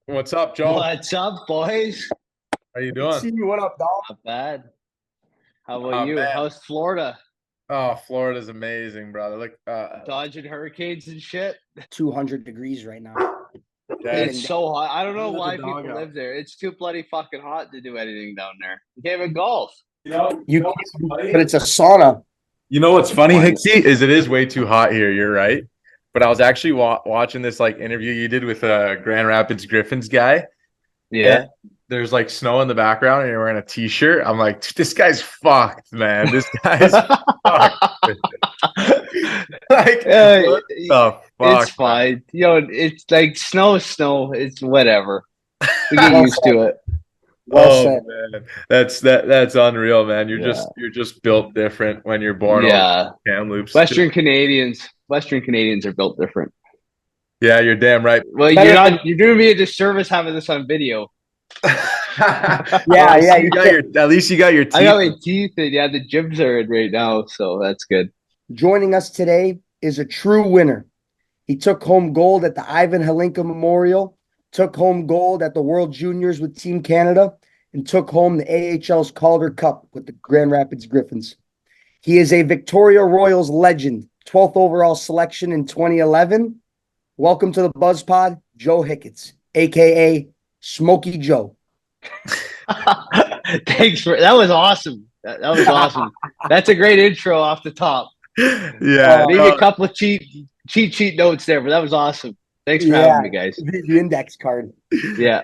What's up, Joe? What's up, boys? How you Good to doing? see you. What up, dog? Not bad. How about Oh you? man. How's Florida? Oh, Florida's amazing, brother. Look, Dodging hurricanes and shit? 200 degrees right now. Dad, It's Raining down. so hot. I don't know let the why dog people out. live there. It's too bloody fucking hot to do anything down there. You can't even golf. You What's can, but funny? it's a sauna. You know what's funny, Fun. Hicksy, is it is way too hot here. You're right. But I was actually watching this like interview you did with a Grand Rapids Griffins guy, and Yeah. there's like snow in the background, and you're wearing a t-shirt. I'm like, this guy's fucked, man. This guy's fucked. Like, Uh, what the it's fuck, man? fine. It's like snow is snow. It's whatever. We get Well used said. to it. Well Oh said. man, that's unreal, man. You're Yeah. just built different when you're born over Yeah. in Kamloops. Western Canadians are built different. Yeah, you're damn right. Well, you're Better than, not. You're doing me a disservice having this on video. Well, yeah, I yeah. see you You got can't. your at least you got your I teeth. got my teeth in. Yeah, the gyms are in right now, so that's good. Joining us today is a true winner. He took home gold at the Ivan Halinka Memorial, took home gold at the World Juniors with Team Canada, and took home the AHL's Calder Cup with the Grand Rapids Griffins. He is a Victoria Royals legend, 12th overall selection in 2011. Welcome to the Buzz Pod, Joe Hicketts, aka Smokey Joe. Thanks for that. Was awesome. That was awesome. That's a great intro off the top. Yeah, Uh, Maybe no, a couple of cheat sheet notes there, but that was awesome. Thanks for having yeah, me, guys. the index card. Yeah,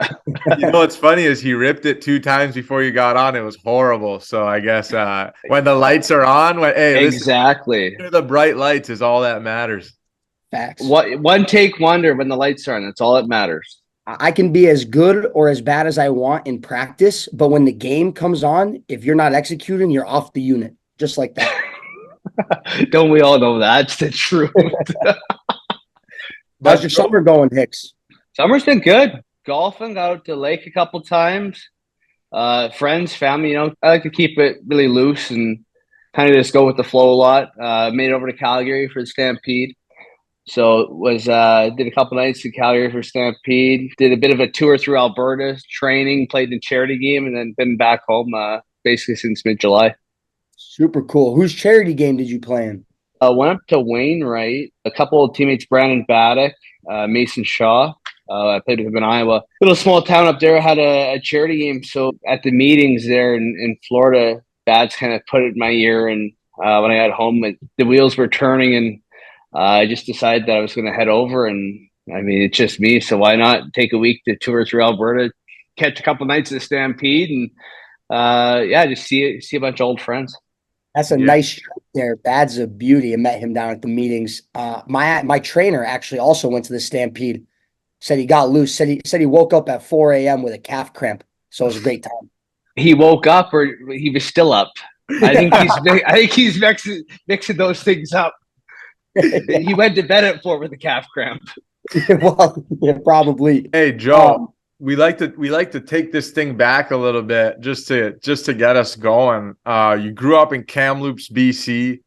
you know what's funny is he ripped it two times before you got on. It was horrible. So I guess when the lights are on, when hey, listen, exactly. the bright lights is all that matters. Facts. What one take wonder when the lights are on. That's all that matters. I can be as good or as bad as I want in practice, but when the game comes on, if you're not executing, you're off the unit, just like that. Don't we all know that's the truth? How's But your Joe, summer going, Hicks? Summer's been good. Golfing, got out to the lake a couple times. Friends, family. I like to keep it really loose and kind of just go with the flow a lot. Made it over to Calgary for the Stampede. So was did a couple nights in Calgary for Stampede. Did a bit of a tour through Alberta, training, played in a charity game, and then been back home basically since mid July. Super cool. Whose charity game did you play in? Went up to Wainwright. A couple of teammates, Brandon Baddock, Mason Shaw. I played with him in Iowa. Little small town up there had a charity game. So at the meetings there in Florida, Bad's kind of put it in my ear. And when I got home, the wheels were turning, and I just decided that I was going to head over. And I mean, it's just me, so why not take a week to tour through Alberta, catch a couple nights of the Stampede, and yeah, just see a bunch of old friends. That's a yeah, nice trip there. Bad's a beauty. I met him down at the meetings. My trainer actually also went to the Stampede. Said he got loose. Said he woke up at 4 a.m. with a calf cramp. So it was a great time. He woke up, or he was still up. I think he's mixing those things up. He went to bed at 4 with a calf cramp. Well, yeah, probably. hey Joe, Um, we like to take this thing back a little bit just to get us going. You grew up in Kamloops, BC.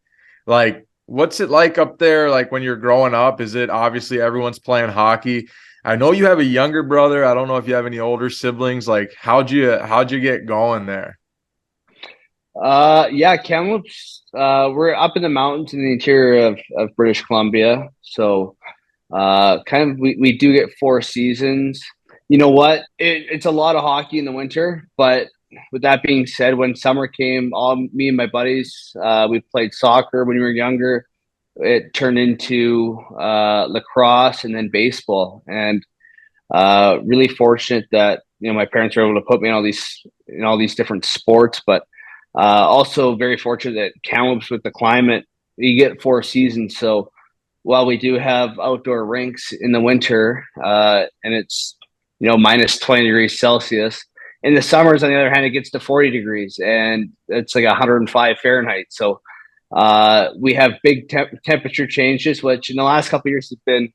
Like, what's it like up there? Like when you're growing up, is it obviously everyone's playing hockey? I know you have a younger brother. I don't know if you have any older siblings. Like, how'd you get going there? Yeah, Kamloops. We're up in the mountains in the interior of British Columbia. So kind of we do get 4 seasons. You know what? It's a lot of hockey in the winter, but with that being said, when summer came, all me and my buddies, we played soccer when we were younger. It turned into lacrosse and then baseball, and really fortunate that my parents were able to put me in all these different sports, but also very fortunate that Kamloops with the climate, you get 4 seasons. So while we do have outdoor rinks in the winter, and it's minus 20 degrees Celsius. In the summers, on the other hand, it gets to 40 degrees and it's like 105 Fahrenheit. So we have big temperature changes, which in the last couple of years has been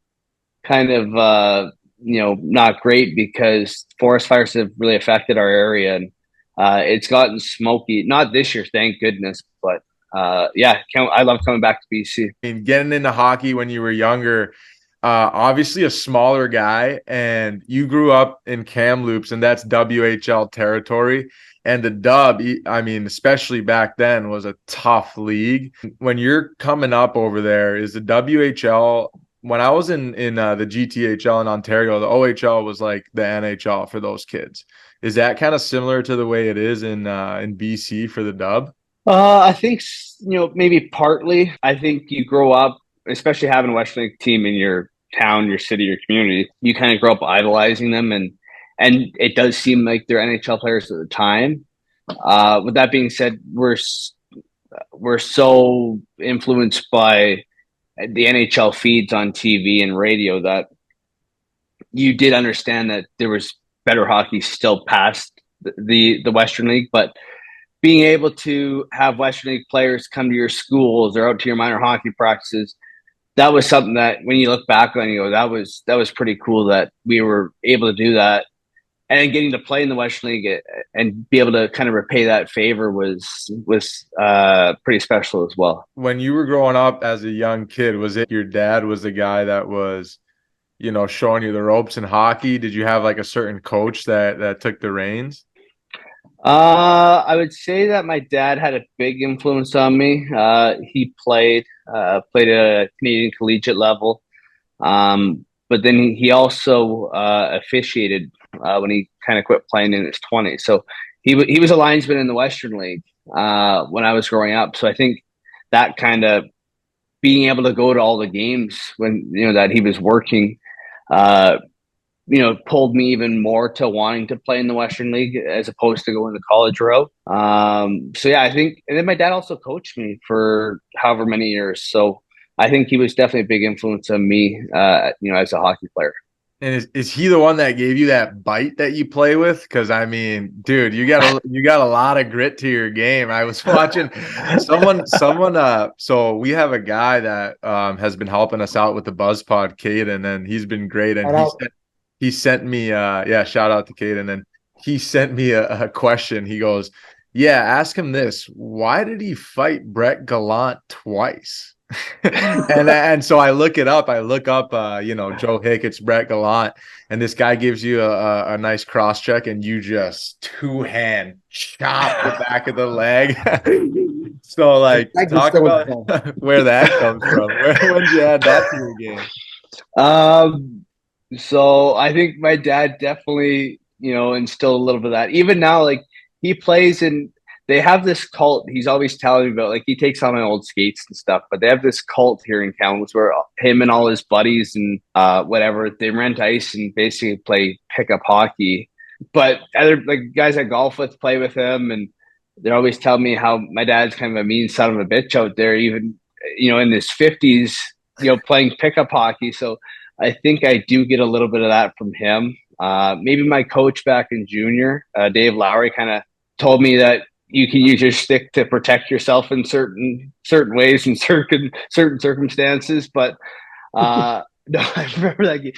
kind of not great because forest fires have really affected our area, and it's gotten smoky. Not this year, thank goodness, but yeah, I love coming back to BC. I mean, getting into hockey when you were younger, obviously a smaller guy, and you grew up in Kamloops, and that's WHL territory. And the Dub, I mean, especially back then, was a tough league. When you're coming up over there, is the WHL? When I was in the GTHL in Ontario, the OHL was like the NHL for those kids. Is that kind of similar to the way it is in BC for the Dub? I think maybe partly. I think you grow up, especially having a Western League team in your town, your city, your community. You kind of grow up idolizing them, and it does seem like they're NHL players at the time. With that being said, we're so influenced by the NHL feeds on TV and radio that you did understand that there was better hockey still past the Western League, but being able to have Western League players come to your schools or out to your minor hockey practices, that was something that when you look back on, you go, that was pretty cool that we were able to do that. And getting to play in the Western League and be able to kind of repay that favor was pretty special as well. When you were growing up as a young kid, was it your dad was the guy that was, showing you the ropes in hockey? Did you have like a certain coach that took the reins? I would say that my dad had a big influence on me. He played at a Canadian collegiate level, but then he also officiated when he kind of quit playing in his 20s. So he was a linesman in the Western League when I was growing up. So I think that kind of being able to go to all the games when that he was working pulled me even more to wanting to play in the Western League as opposed to going the college route. So yeah, I think, and then my dad also coached me for however many years. So I think he was definitely a big influence on me, as a hockey player. And is he the one that gave you that bite that you play with? Because I mean, dude, you got a lot of grit to your game. I was watching someone. So we have a guy that has been helping us out with the Buzz Pod, Caden, and he's been great. And he sent me shout out to Caden, and he sent me a question. He goes, yeah, ask him this: why did he fight Brett Gallant twice? and so I look up Joe Hicketts, Brett Gallant, and this guy gives you a nice cross check, and you just two-hand chop the back of the leg. So like, talk about where that comes from. When did you add that to your game? So I think my dad definitely instilled a little bit of that. Even now, like, he plays in. They have this cult. He's always telling me about, like, he takes on my old skates and stuff, but they have this cult here in Kamloops where him and all his buddies and whatever, they rent ice and basically play pickup hockey. But other like guys I golf with play with him, and they're always telling me how my dad's kind of a mean son of a bitch out there, even in his 50s, playing pickup hockey. So I think I do get a little bit of that from him. Maybe my coach back in junior, Dave Lowry, kind of told me that you can use your stick to protect yourself in certain ways in certain circumstances. But no, I remember that game.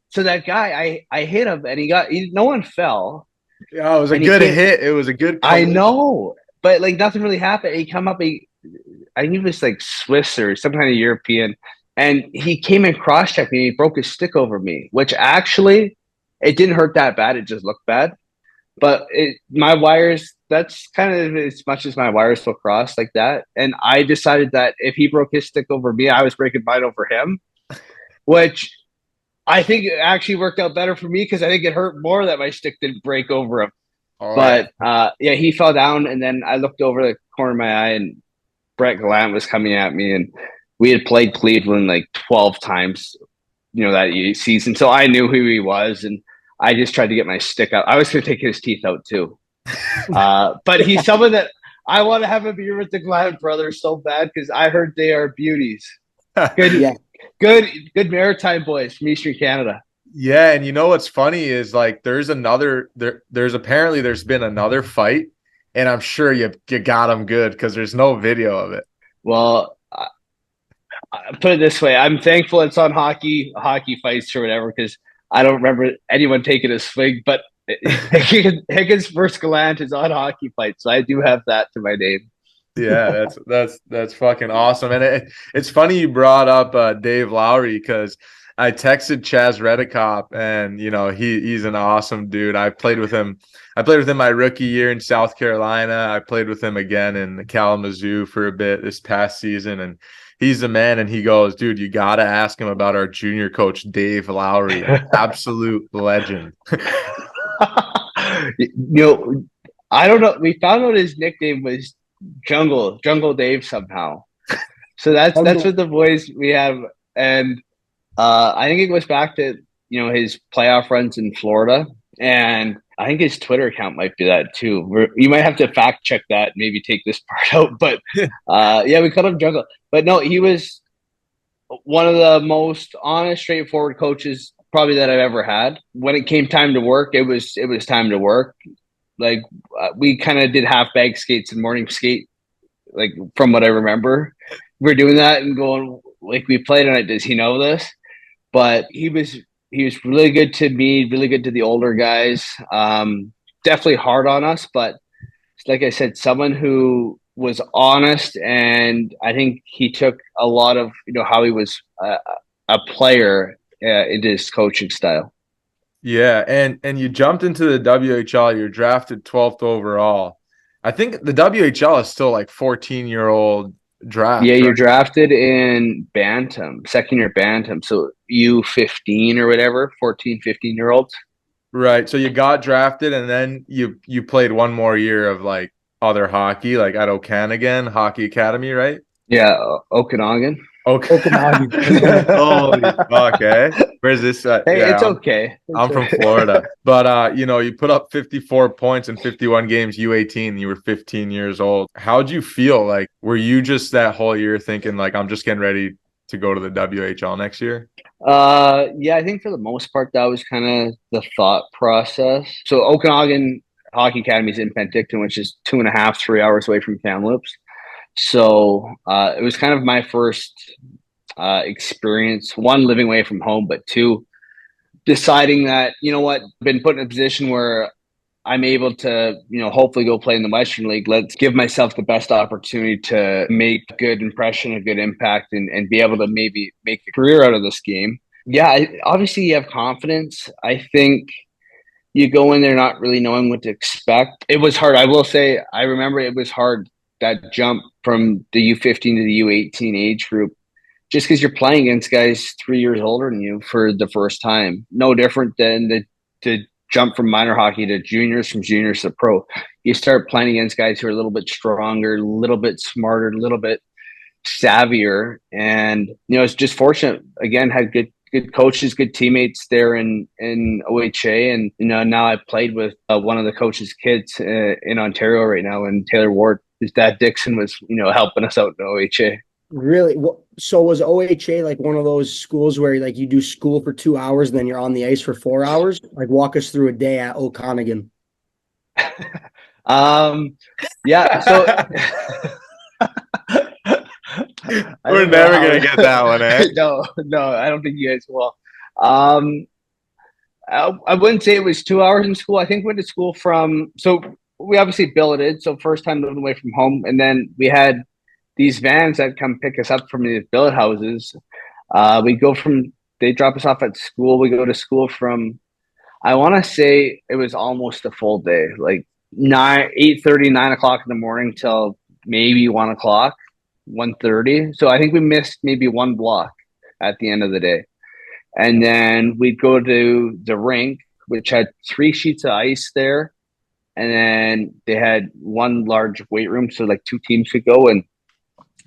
So that guy, I hit him, and no one fell. Yeah, it was a good hit. It was a good. I know, but like nothing really happened. He come up, I think he was like Swiss or some kind of European, and he came and cross checked me. And he broke his stick over me, which actually it didn't hurt that bad. It just looked bad. But my wires, that's kind of as much as my wires will cross like that. And I decided that if he broke his stick over me, I was breaking mine over him, which I think actually worked out better for me because I think it hurt more that my stick didn't break over him. All but right. He fell down, and then I looked over the corner of my eye, and Brett Gallant was coming at me, and we had played Cleveland like 12 times, that season. So I knew who he was, and I just tried to get my stick out. I was going to take his teeth out too. But he's someone that I want to have a beer with the Gallant brothers so bad because I heard they are beauties. Good maritime boys from Eastern Canada. Yeah, and what's funny is like there's been another fight, and I'm sure you got him good because there's no video of it. Well, I put it this way: I'm thankful it's on hockey fights or whatever because I don't remember anyone taking a swing, but Hicketts versus Gallant is on hockey fights, so I do have that to my name. Yeah, that's fucking awesome. And it's funny you brought up Dave Lowry because I texted Chaz Redekop, and he's an awesome dude. I played with him. I played with him my rookie year in South Carolina. I played with him again in Kalamazoo for a bit this past season, and he's the man. And he goes, dude, you got to ask him about our junior coach, Dave Lowry, absolute legend. I don't know. We found out his nickname was Jungle Dave somehow. So that's what the boys we have, and I think it goes back to his playoff runs in Florida, and I think his Twitter account might do that too. You might have to fact check that, maybe take this part out. But yeah, we called him Jungle. But no, he was one of the most honest, straightforward coaches probably that I've ever had. When it came time to work, it was time to work. Like we kind of did half bag skates and morning skate, like from what I remember. We're doing that and going like we played on it. Does he know this? But he was really good to me, really good to the older guys. Definitely hard on us, but like I said, someone who was honest, and I think he took a lot of how he was a player into his coaching style. Yeah, and you jumped into the WHL. You're drafted 12th overall. I think the WHL is still like 14-year-old draft. Yeah, you're right? drafted in Bantam, second year Bantam. So U15 or whatever, 14, 15-year-olds. Right. So you got drafted, and then you played one more year of like other hockey, like at Okanagan Hockey Academy, right? Yeah, Okanagan. Okay. Holy fuck, eh? Where's this? Hey, Yeah, it's okay. I'm from Florida. But you put up 54 points in 51 games, U18, you were 15 years old. How'd you feel? Like, were you just that whole year thinking like I'm just getting ready to go to the WHL next year? Yeah, I think for the most part that was kind of the thought process. So Okanagan Hockey Academy is in Penticton, which is 2.5, 3 hours away from Kamloops. So it was kind of my first experience, one, living away from home, but two, deciding that, been put in a position where I'm able to, hopefully go play in the Western League. Let's give myself the best opportunity to make a good impression, a good impact, and be able to maybe make a career out of this game. Yeah, obviously you have confidence. I think you go in there not really knowing what to expect. It was hard. I will say, I remember it was hard, that jump from the U15 to the U18 age group, just because you're playing against guys 3 years older than you for the first time. No different than the jump from minor hockey to juniors, from juniors to pro. You start playing against guys who are a little bit stronger, a little bit smarter, a little bit savvier. And, it's just fortunate, again, had good coaches, good teammates there in OHA. And, now I played with one of the coach's kids in Ontario right now, and Taylor Ward. His dad Dixon was, helping us out in OHA. Really? So was OHA like one of those schools where like you do school for 2 hours and then you're on the ice for 4 hours? Like walk us through a day at Okanagan. Yeah. So we're never gonna get that one, eh? No, I don't think you guys will. I wouldn't say it was 2 hours in school. I think we went to school so we obviously billeted. So first time living away from home. And then we had these vans that come pick us up from these billet houses. They drop us off at school. We go to school from, I want to say it was almost a full day, like 8:30, 9 o'clock in the morning till maybe 1 o'clock, 1:30. So I think we missed maybe one block at the end of the day. And then we'd go to the rink, which had 3 sheets of ice there. And then they had one large weight room, so like 2 teams could go. And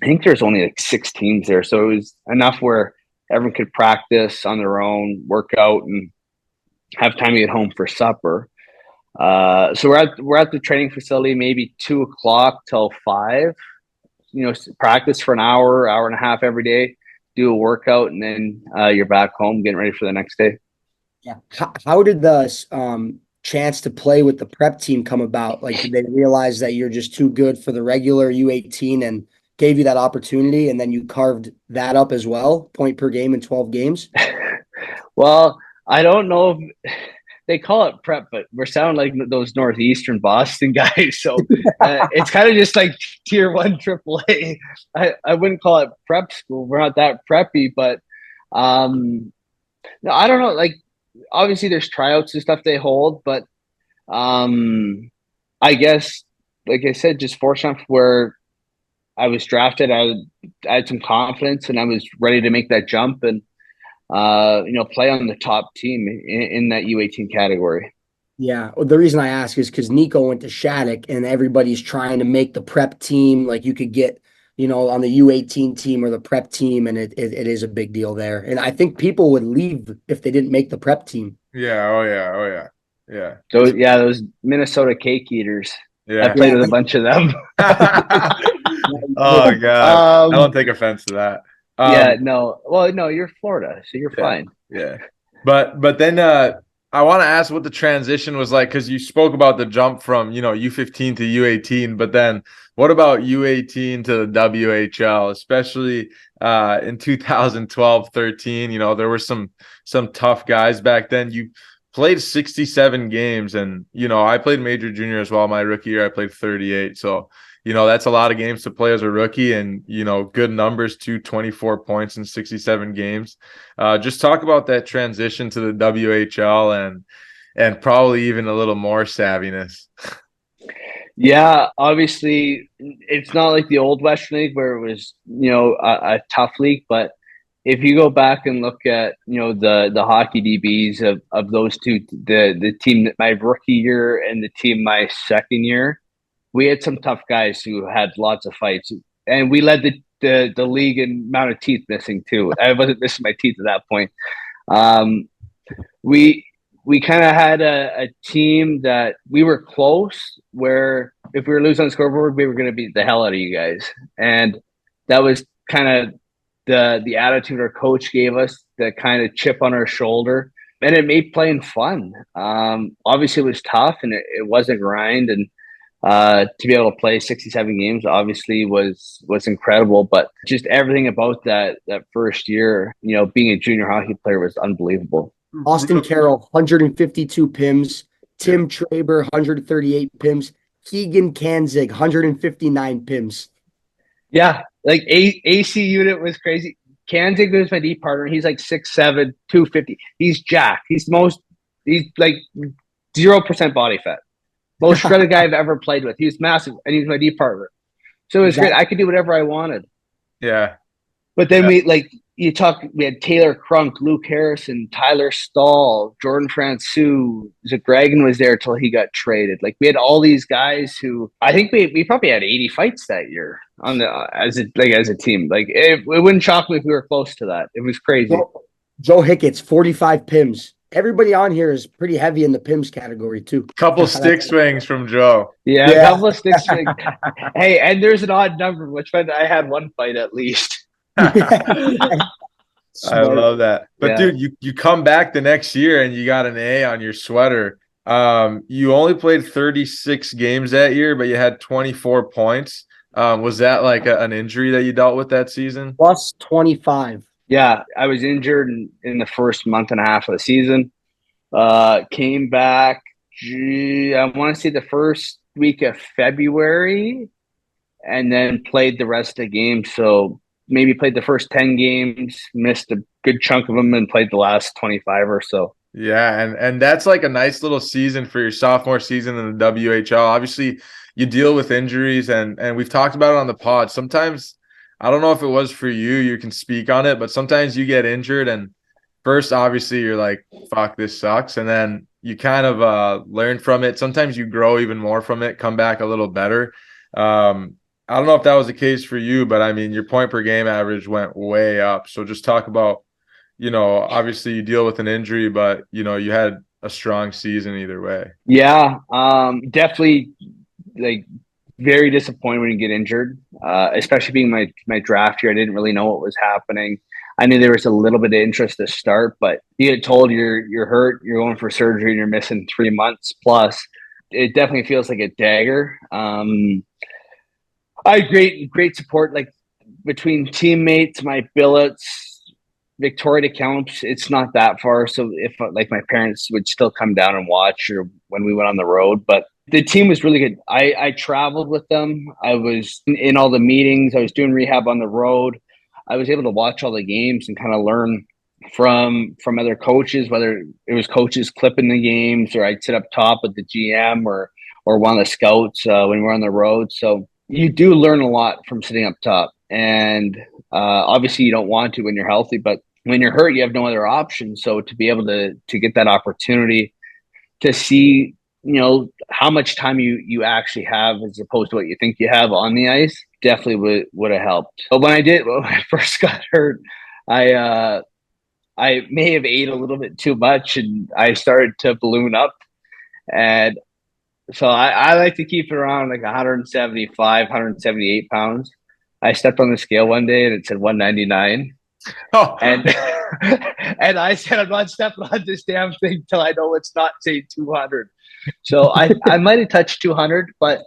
I think there's only like 6 teams there. So it was enough where everyone could practice on their own, work out, and have time to get home for supper. So we're at the training facility, maybe 2 o'clock till 5, practice for an hour and a half every day, do a workout, and then you're back home getting ready for the next day. Yeah. How did the chance to play with the prep team come about? Like, did they realize that you're just too good for the regular U18 and gave you that opportunity, and then you carved that up as well, point per game in 12 games? Well, I don't know if they call it prep, but we're sounding like those Northeastern Boston guys. So it's kind of just like tier 1 AAA. I wouldn't call it prep school. We're not that preppy, but No, I don't know. Like, obviously, there's tryouts and stuff they hold, but I guess, like I said, just fortunate where I was drafted. I had some confidence, and I was ready to make that jump and play on the top team in that U18 category. Yeah, well, the reason I ask is because Nico went to Shattuck, and everybody's trying to make the prep team. Like you could get, on the U18 team or the prep team, and it is a big deal there. And I think people would leave if they didn't make the prep team. Yeah. Oh yeah. Oh yeah. Yeah. So yeah, those Minnesota cake eaters. I Yeah. played Yeah. with a bunch of them. Oh God. I don't take offense to that. Yeah, no. Well, no, you're Florida, so you're Yeah. fine. Yeah. But then I want to ask what the transition was like because you spoke about the jump from, U15 to U18, but then what about U18 to the WHL, especially in 2012, 13, there were some tough guys back then. You played 67 games and, I played major junior as well. My rookie year, I played 38. So, that's a lot of games to play as a rookie and, good numbers too, 24 points in 67 games. Just talk about that transition to the WHL and probably even a little more savviness. Yeah, obviously, it's not like the old Western League where it was, a tough league. But if you go back and look at, the hockey DBs of those two, the team that my rookie year and the team my second year, we had some tough guys who had lots of fights, and we led the league in amount of teeth missing too. I wasn't missing my teeth at that point. Um, we we kind of had a team that we were close where if we were losing on the scoreboard, we were going to beat the hell out of you guys. And that was kind of the attitude our coach gave us, the kind of chip on our shoulder. And it made playing fun. Obviously, it was tough and it was a grind. And to be able to play 67 games obviously was incredible. But just everything about that first year, being a junior hockey player was unbelievable. Austin Carroll, 152 PIMs. Tim Traber, 138 PIMs. Keegan Kanzig, 159 PIMs. Yeah, like AC unit was crazy. Kanzig was my D partner. He's like 6'7", 250. He's jacked. He's like 0% body fat. Most shredded guy I've ever played with. He was massive, and he's my D partner. So it was great. I could do whatever I wanted. Yeah. But then we had Taylor Crunk, Luke Harrison, Tyler Stahl, Jordan Francouz. Zagragan was there till he got traded. Like we had all these guys who I think we probably had 80 fights that year as a team. Like it wouldn't shock me if we were close to that. It was crazy. Joe Hicketts, 45 PIMs. Everybody on here is pretty heavy in the PIMs category too. Couple stick swings from Joe. Yeah, a couple of stick swings. Hey, and there's an odd number, which meant I had one fight at least. I love that. But dude, you come back the next year and you got an A on your sweater. You only played 36 games that year, but you had 24 points. Was that like an injury that you dealt with that season? Plus 25. Yeah, I was injured in the first month and a half of the season. Came back, I want to say the first week of February, and then played the rest of the games. So maybe played the first 10 games, missed a good chunk of them, and played the last 25 or so. Yeah, and that's like a nice little season for your sophomore season in the WHL. Obviously, you deal with injuries, and we've talked about it on the pod. Sometimes, I don't know if it was for you, you can speak on it, but sometimes you get injured and first, obviously, you're like, fuck, this sucks. And then you kind of learn from it. Sometimes you grow even more from it, come back a little better. I don't know if that was the case for you, but I mean, your point per game average went way up. So just talk about, obviously you deal with an injury, but, you had a strong season either way. Yeah, definitely like very disappointed when you get injured, especially being my draft year. I didn't really know what was happening. I knew there was a little bit of interest to start, but you get told you're hurt, you're going for surgery, and you're missing 3 months plus. It definitely feels like a dagger. I had great support, like between teammates, my billets, Victoria to Kamloops. It's not that far, so if like my parents would still come down and watch, or when we went on the road, but the team was really good. I traveled with them. I was in all the meetings. I was doing rehab on the road. I was able to watch all the games and kind of learn from other coaches, whether it was coaches clipping the games or I'd sit up top with the GM or one of the scouts when we're on the road. So you do learn a lot from sitting up top. And obviously you don't want to when you're healthy, but when you're hurt, you have no other option. So to be able to get that opportunity to see, how much time you actually have as opposed to what you think you have on the ice definitely would have helped. But when I first got hurt, I may have ate a little bit too much and I started to balloon up. And so I like to keep it around like 175, 178 pounds. I stepped on the scale one day and it said 199. Oh, And and I said, I'm not stepping on this damn thing till I know it's not saying 200. So I might have touched 200, but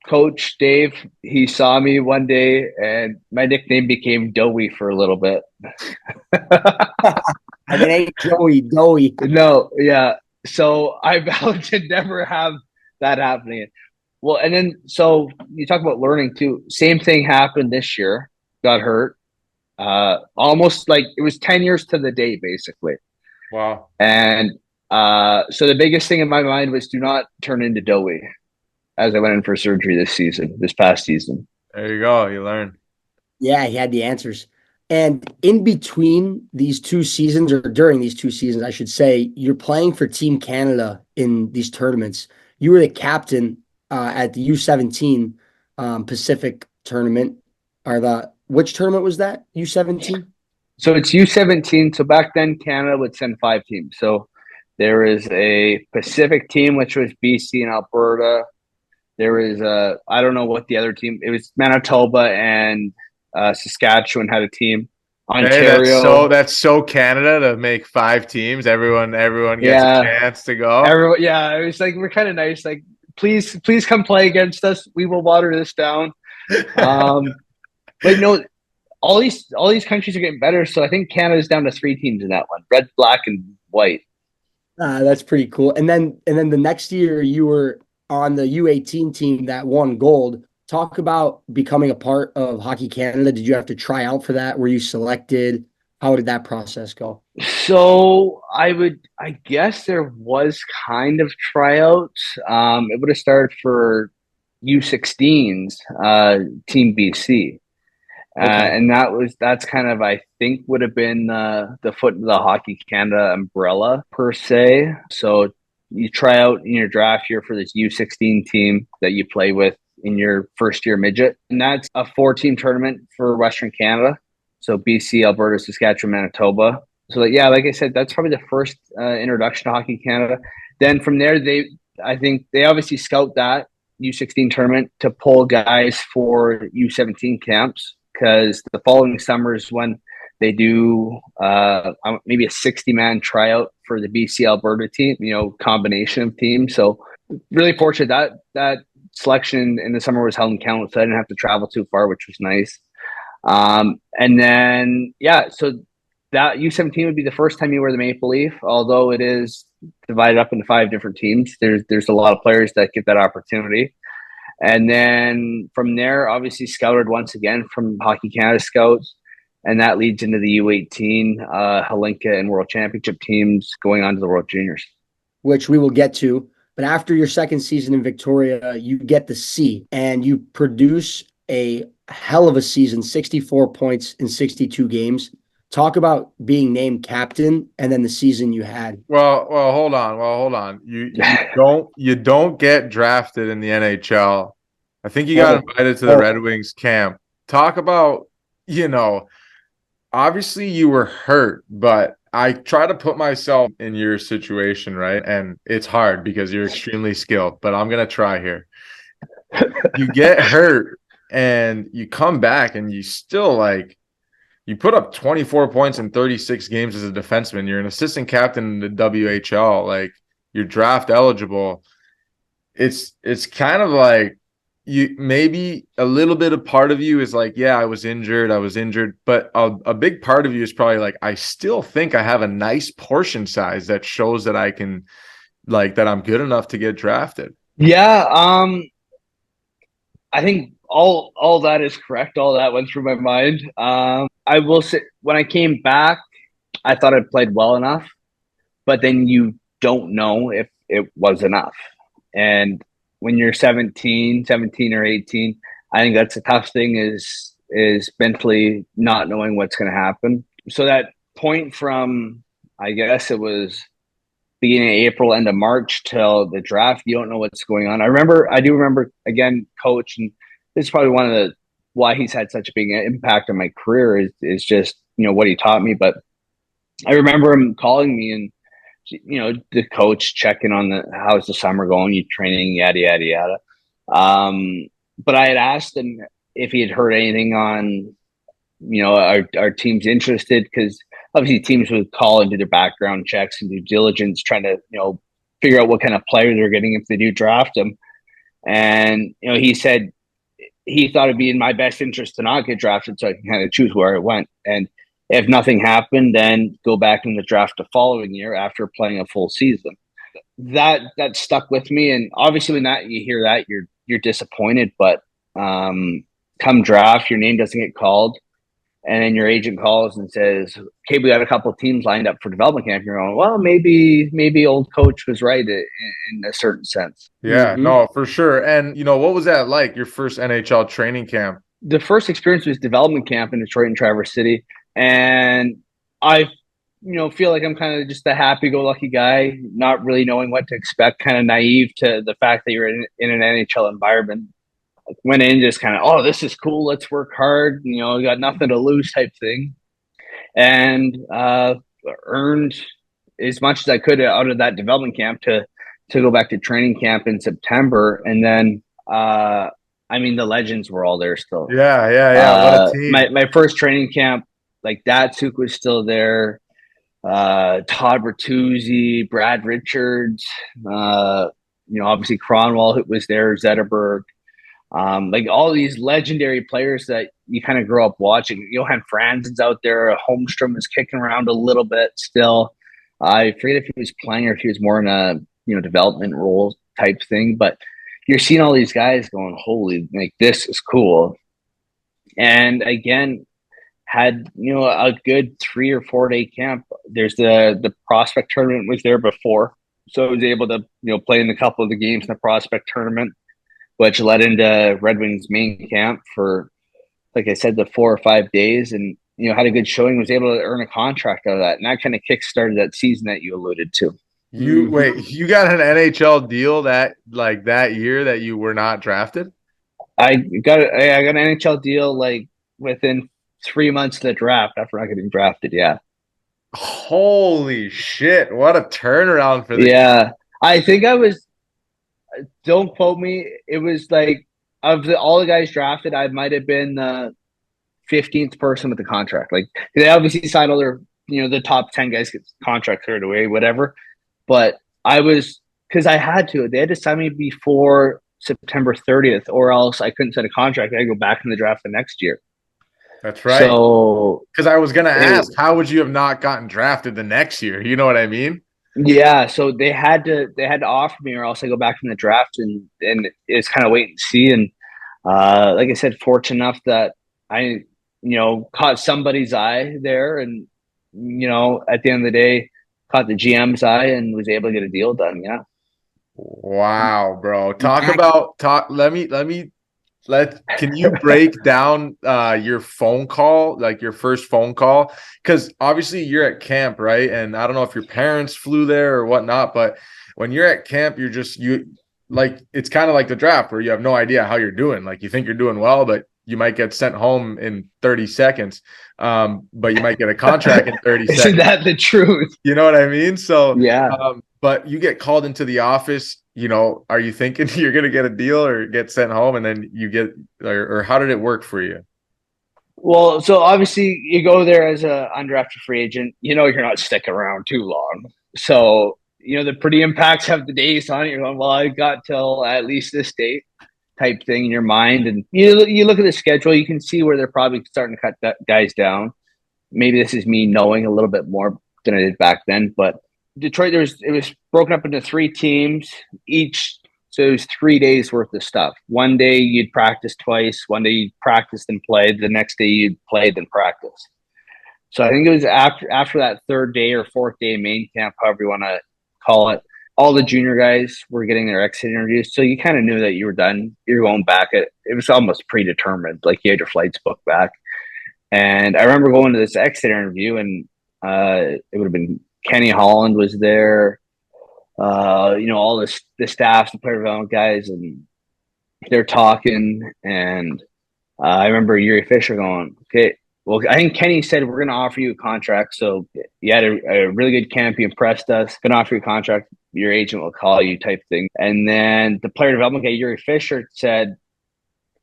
Coach Dave, he saw me one day and my nickname became Doughy for a little bit. Like it ain't Joey, Doughy. No, yeah. So I vowed to never have that happening. Well, and then so you talk about learning too. Same thing happened this year. Got hurt. Almost like it was 10 years to the day, basically. wow. And so the biggest thing in my mind was do not turn into Doughy as I went in for surgery this past season. There you go. You learn. Yeah, he had the answers. And in between these two seasons, or during these two seasons, I should say, you're playing for Team Canada in these tournaments. You were the captain at the U17 Pacific tournament. Which tournament was that? U17? So it's U17. So back then, Canada would send 5 teams. So there is a Pacific team, which was BC and Alberta. There was I don't know what the other team. It was Manitoba and Saskatchewan had a team. Ontario. Hey, that's so Canada to make 5 teams. Everyone gets a chance to go. Everyone, yeah. It was like we're kind of nice. Like, please come play against us. We will water this down. But all these countries are getting better. So I think Canada's down to 3 teams in that one: red, black, and white. That's pretty cool. And then the next year you were on the U18 team that won gold. Talk about becoming a part of Hockey Canada. Did you have to try out for that? Were you selected? How did that process go? So I guess there was kind of tryouts. It would have started for U16s, Team BC. Okay. And that's kind of, I think, would have been the foot of the Hockey Canada umbrella per se. So you try out in your draft year for this U16 team that you play with in your first year midget. And that's a 4-team tournament for Western Canada. So BC, Alberta, Saskatchewan, Manitoba. So yeah, like I said, that's probably the first introduction to Hockey Canada. Then from there, I think they obviously scout that U16 tournament to pull guys for U17 camps, because the following summer is when they do maybe a 60-man tryout for the BC Alberta team, combination of teams. So really fortunate that selection in the summer was held in Kamloops, so I didn't have to travel too far, which was nice. And then, so that U17 would be the first time you wear the maple leaf, although it is divided up into 5 different teams. There's a lot of players that get that opportunity. And then from there, obviously scouted once again from Hockey Canada scouts. And that leads into the U18, Halinka and World Championship teams going on to the World Juniors. Which we will get to. But after your second season in Victoria, you get the C and you produce a hell of a season, 64 points in 62 games. Talk about being named captain and then the season you had. Well, hold on. You don't get drafted in the NHL. I think you got invited to the Red Wings camp. Talk about, obviously you were hurt, but I try to put myself in your situation, right? And it's hard because you're extremely skilled, but I'm going to try here. You get hurt and you come back and you still you put up 24 points in 36 games as a defenseman. You're an assistant captain in the WHL. You're draft eligible. It's kind of like you maybe a little bit of part of you is like, yeah, I was injured. But a big part of you is probably I still think I have a nice portion size that shows that I can that I'm good enough to get drafted. Yeah. I think all that is correct. All that went through my mind. I will say when I came back I thought I played well enough, but then you don't know if it was enough. And when you're 17 or 18, I think that's a tough thing is mentally not knowing what's going to happen. So that point from, I guess it was beginning of April, end of March till the draft, you don't know what's going on. I do remember again, coach, and this is probably one of the why he's had such a big impact on my career is just, what he taught me. But I remember him calling me and, the coach checking on how's the summer going, you training, yada, yada, yada. But I had asked him if he had heard anything on, our team's interested, because obviously teams would call and do their background checks and due diligence, trying to, figure out what kind of player they're getting if they do draft them. And, he said he thought it'd be in my best interest to not get drafted so I can kind of choose where I went. And if nothing happened, then go back in the draft the following year after playing a full season. That stuck with me. And obviously when you hear that, you're disappointed, but come draft, your name doesn't get called. And then your agent calls and says, okay, we got a couple of teams lined up for development camp. You're going, well, maybe old coach was right in a certain sense. Yeah, no, for sure. And, what was that like, your first NHL training camp? The first experience was development camp in Detroit and Traverse City. And I, feel like I'm kind of just a happy-go-lucky guy, not really knowing what to expect, kind of naive to the fact that you're in an NHL environment. Went in just kind of, oh, this is cool, let's work hard, got nothing to lose type thing. And earned as much as I could out of that development camp to go back to training camp in September. And then, the legends were all there still. Yeah. What a team. My first training camp, like Datsuk was still there. Todd Bertuzzi, Brad Richards, obviously Cronwall was there, Zetterberg. Like all these legendary players that you kind of grow up watching. Johan Franzen's out there. Holmstrom is kicking around a little bit still. I forget if he was playing or if he was more in a development role type thing. But you're seeing all these guys going, holy, like this is cool. And again, had a good 3 or 4 day camp. There's the prospect tournament was there before, so I was able to play in a couple of the games in the prospect tournament, which led into Red Wings main camp for, like I said, the 4 or 5 days, and had a good showing, was able to earn a contract out of that. And that kind of kickstarted that season that you alluded to. You got an NHL deal that year that you were not drafted? I got an NHL deal like within 3 months of the draft after not getting drafted. Yeah. Holy shit. What a turnaround for the Yeah. I think I was, don't quote me, it was like of all the guys drafted, I might have been the 15th person with the contract. Like they obviously signed all their, the top 10 guys get contracts right away, whatever. But I was, because I had to, they had to sign me before September 30th, or else I couldn't sign a contract. I go back in the draft the next year. That's right. So, because I was going to ask, how would you have not gotten drafted the next year? You know what I mean? Yeah. So they had to offer me, or else I go back from the draft, and it's kind of wait and see. And like I said, fortunate enough that I, caught somebody's eye there, and at the end of the day, caught the GM's eye and was able to get a deal done. Yeah. Wow, bro. Can you break down your phone call, like your first phone call? Because obviously you're at camp, right? And I don't know if your parents flew there or whatnot, but when you're at camp, it's kind of like the draft where you have no idea how you're doing. Like you think you're doing well, but you might get sent home in 30 seconds. But you might get a contract in 30 seconds. Isn't that the truth? You know what I mean? So yeah. But you get called into the office, are you thinking you're going to get a deal or get sent home, and then you get, or how did it work for you? Well, so obviously you go there as a undrafted free agent, you're not sticking around too long. So, the pretty impacts have the days on it. You're going, well, I got till at least this date type thing in your mind. And you look at the schedule, you can see where they're probably starting to cut guys down. Maybe this is me knowing a little bit more than I did back then, but Detroit, it was broken up into 3 teams each. So it was 3 days worth of stuff. One day you'd practice twice. One day you'd practice and play. The next day you'd play then practice. So I think it was after that third day or fourth day of main camp, however you want to call it. All the junior guys were getting their exit interviews, so you kind of knew that you were done. You're going back. It was almost predetermined, like you had your flights booked back. And I remember going to this exit interview, and it would have been Kenny Holland was there. All the staff, the player development guys, and they're talking. And I remember Yuri Fisher going, "Okay, well, I think Kenny said we're going to offer you a contract. So you had a really good camp. You impressed us. Going to offer you a contract. Your agent will call you," type thing. And then the player development guy, Yuri Fisher, said,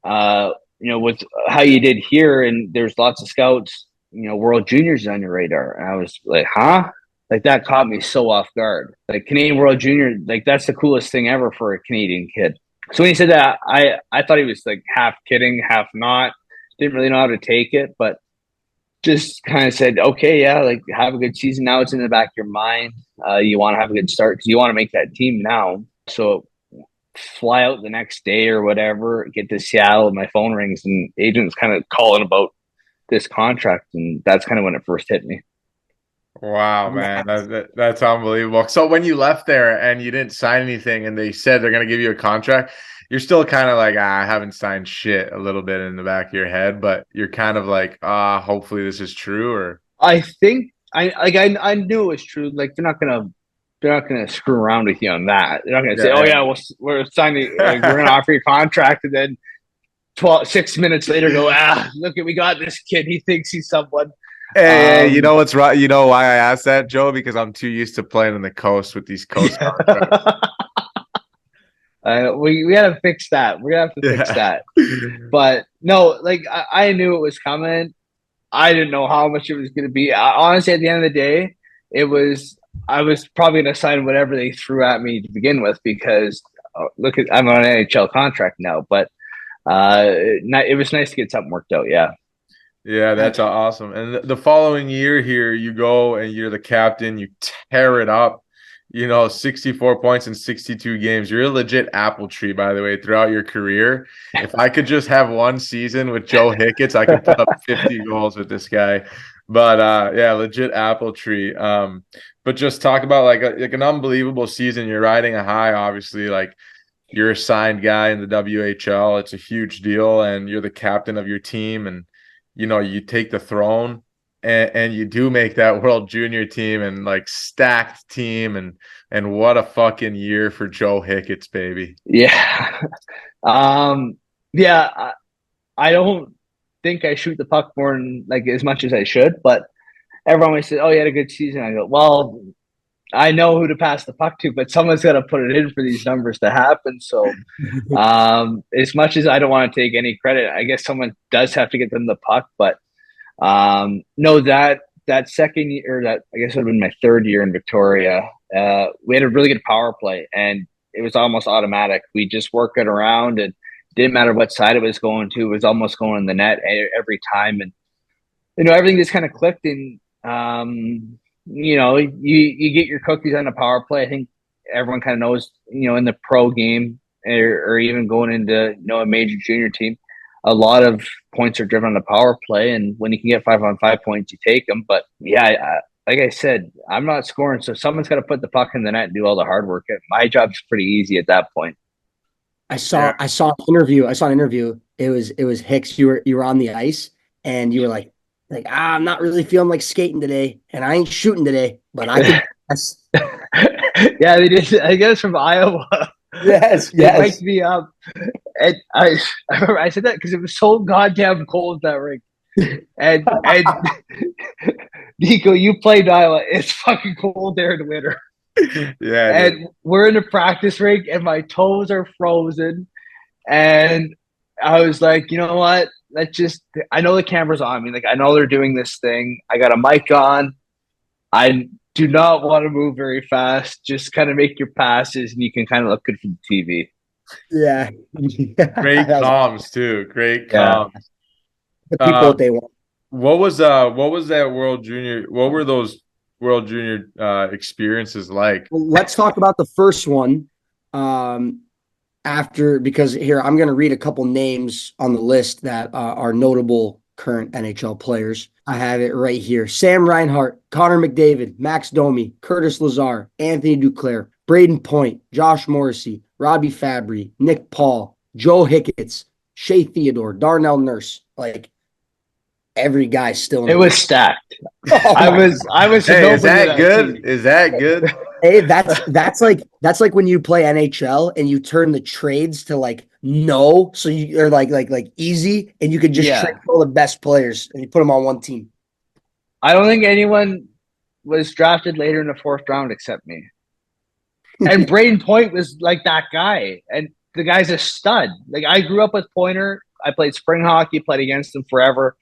with how you did here, and there's lots of scouts, World Juniors on your radar. And I was like, huh? Like, that caught me so off guard. Like, Canadian World Junior, like, that's the coolest thing ever for a Canadian kid. So when he said that, I thought he was like half kidding, half not. Didn't really know how to take it, but just kind of said, okay, yeah, like, have a good season. Now it's in the back of your mind. You want to have a good start because you want to make that team now. So fly out the next day or whatever, get to Seattle, and my phone rings, and agent's kind of calling about this contract, and that's kind of when it first hit me. Wow, man, that's unbelievable. So when you left there and you didn't sign anything, and they said they're going to give you a contract, you're still kind of like, I haven't signed shit, a little bit in the back of your head, but you're kind of like, hopefully this is true. Or I think I knew it was true. Like, they're not gonna screw around with you on that. They're not gonna say, "Oh yeah, we're signing, we're gonna offer you a contract," and then 6 minutes later go, look, we got this kid. He thinks he's someone. Hey, you know what's right? You know why I asked that, Joe? Because I'm too used to playing on the coast with these coast contracts. We gotta fix that. We're gonna have to fix that. But no, like, I knew it was coming. I didn't know how much it was going to be. Honestly, at the end of the day, I was probably going to sign whatever they threw at me to begin with, because I'm on an NHL contract now. But it was nice to get something worked out. Yeah. Yeah, that's awesome. And the following year here, you go and you're the captain. You tear it up. 64 points in 62 games. You're a legit apple tree, by the way, throughout your career. If I could just have one season with Joe Hicketts, I could put up 50 goals with this guy. But yeah, legit apple tree. But just talk about like an unbelievable season. You're riding a high, obviously. Like, you're a signed guy in the WHL. It's a huge deal, and you're the captain of your team, and you take the throne. And you do make that World Junior team, and like stacked team, and what a fucking year for Joe Hicketts, baby. Yeah. Yeah. I don't think I shoot the puck more than, like, as much as I should, but everyone always says, "Oh, you had a good season." I go, well, I know who to pass the puck to, but someone's got to put it in for these numbers to happen. So, as much as I don't want to take any credit, I guess someone does have to get them the puck, but no, that second year, or that, I guess, would have been my third year in Victoria. We had a really good power play, and it was almost automatic. We just worked it around, and didn't matter what side it was going to. It was almost going in the net every time, and everything just kind of clicked. And you get your cookies on the power play. I think everyone kind of knows, in the pro game, or even going into a major junior team, a lot of points are driven on the power play, and when you can get 5-on-5 points, you take them. But yeah, like I said, I'm not scoring, so someone's got to put the puck in the net and do all the hard work. My job's pretty easy at that point. I saw an interview. It was Hicks. You were on the ice, and you were like, I'm not really feeling like skating today, and I ain't shooting today, but I can. Yeah, they did. I guess from Iowa. Yes. They mic'd me up. And I remember I said that because it was so goddamn cold that rink. And Nico, you played Iowa. It's fucking cold there in the winter. Yeah. And we're in the practice rink, and my toes are frozen. And I was like, you know what? I know the camera's on me. Like, I know they're doing this thing. I got a mic on. I do not want to move very fast. Just kind of make your passes, and you can kind of look good from the TV. Yeah. Great comms too. Great comms. The people what they want. What was that World Junior? What were those World Junior experiences like? Well, let's talk about the first one. Because here I'm going to read a couple names on the list that are notable current NHL players. I have it right here. Sam Reinhart, Connor McDavid, Max Domi, Curtis Lazar, Anthony Duclair, Braden Point, Josh Morrissey, Robbie Fabry, Nick Paul, Joe Hicketts, Shea Theodore, Darnell Nurse. Like every guy's still in It the was league. stacked. Oh I my was God. I was a Hey, is nobody of that that good? team. Is that good? Hey, that's like when you play NHL and you turn the trades to like no, so you are like easy, and you could just trade Yeah. all the best players and you put them on one team. I don't think anyone was drafted later in the fourth round except me. And Braden Point was like that guy. And the guy's a stud. Like I grew up with Pointer. I played spring hockey, played against him forever.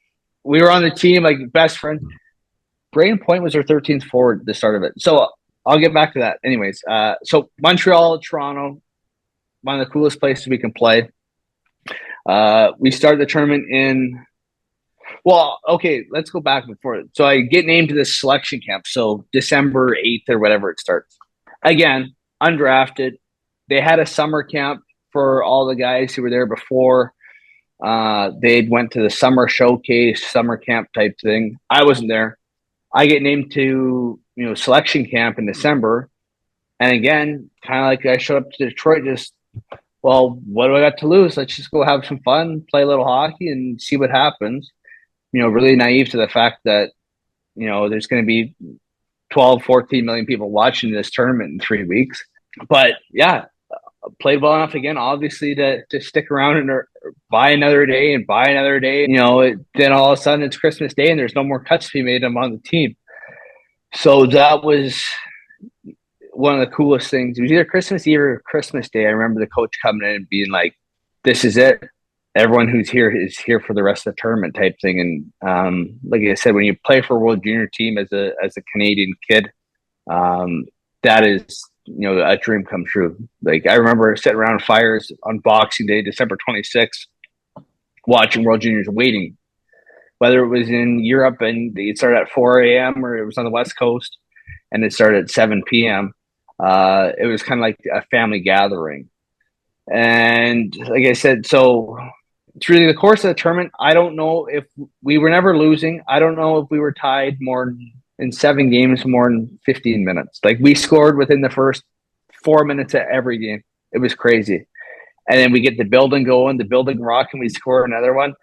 We were on the team, like best friends. Braden Point was our 13th forward at the start of it. So I'll get back to that. Anyways, so Montreal, Toronto, one of the coolest places we can play. We started the tournament in. Well, okay, let's go back before. So I get named to this selection camp. So December 8th or whatever it starts. Again, undrafted. They had a summer camp for all the guys who were there before. They went to the summer showcase, summer camp type thing. I wasn't there. I get named to selection camp in December, and again, kind of like I showed up to Detroit, just what do I got to lose? Let's just go have some fun, play a little hockey, and see what happens. Really naive to the fact that there's going to be 12, 14 million people watching this tournament in 3 weeks. But yeah, played well enough again, obviously, to stick around and buy another day and buy another day. Then all of a sudden it's Christmas Day and there's no more cuts to be made. I'm on the team. So that was one of the coolest things. It was either Christmas Eve or Christmas Day. I remember the coach coming in and being like, this is it. Everyone who's here is here for the rest of the tournament type thing. And like I said, when you play for a World Junior team as a Canadian kid, that is a dream come true. Like I remember sitting around fires on Boxing Day, December 26th, watching World Juniors, waiting, whether it was in Europe and it started at 4 a.m. or it was on the West Coast and it started at 7 p.m. It was kind of like a family gathering. And like I said, so through the course of the tournament, I don't know if we were never losing. I don't know if we were tied more in 7 games, more than 15 minutes. Like we scored within the first 4 minutes of every game. It was crazy. And then we get the building going, the building rocking, we score another one.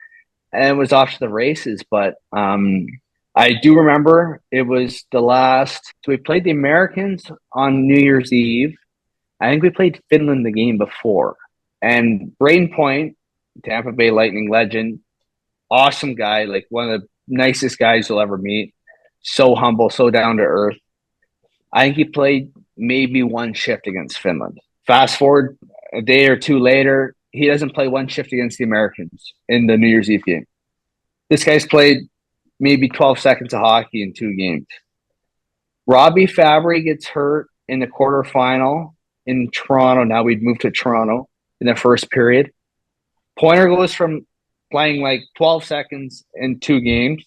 And it was off to the races. But I do remember it was the last. So we played the Americans on New Year's Eve. I think we played Finland the game before. And Braden Point, Tampa Bay Lightning legend, awesome guy, like one of the nicest guys you'll ever meet. So humble, so down to earth. I think he played maybe one shift against Finland. Fast forward a day or two later, he doesn't play one shift against the Americans in the New Year's Eve game. This guy's played maybe 12 seconds of hockey in 2 games. Robbie Fabry gets hurt in the quarterfinal in Toronto. Now we'd moved to Toronto in the first period. Pointer goes from playing like 12 seconds in 2 games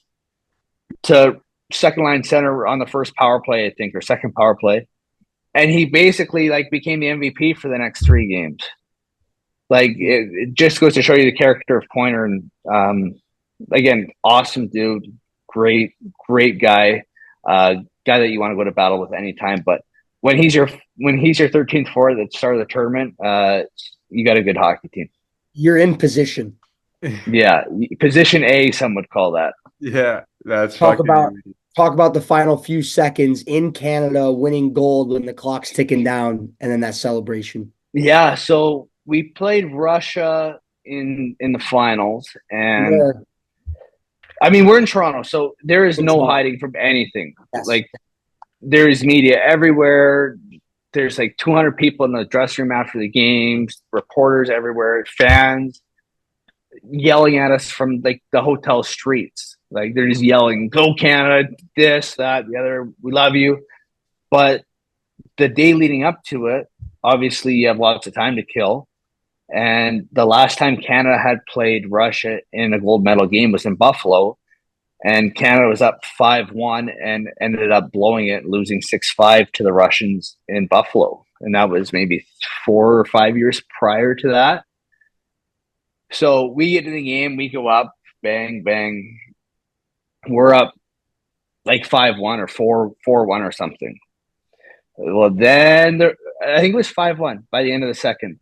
to second line center on the first power play, I think, or second power play. And he basically like became the MVP for the next 3 games. Like it just goes to show you the character of Pointer. And again, awesome dude, great guy, guy that you want to go to battle with anytime. But when he's your 13th forward at the start of the tournament, you got a good hockey team. You're in position. Yeah, position A, some would call that. Yeah, that's Talk about the final few seconds in Canada winning gold when the clock's ticking down, and then that celebration. Yeah, so we played Russia in the finals, and Yeah. I mean we're in Toronto, so there is no Toronto. hiding from anything. Yes. Like there is media everywhere. There's like 200 people in the dressing room after the games, reporters everywhere, fans yelling at us from like the hotel streets. Like they're just yelling, "Go Canada!" This, that, the other. We love you. But the day leading up to it, obviously, you have lots of time to kill. And the last time Canada had played Russia in a gold medal game was in Buffalo, and Canada was up 5-1 and ended up blowing it, losing 6-5 to the Russians in Buffalo. And that was maybe 4 or 5 years prior to that. So we get to the game, we go up, bang, bang. we're up like 5-1 or 4-1 or something. Well, then I think it was 5-1 by the end of the second.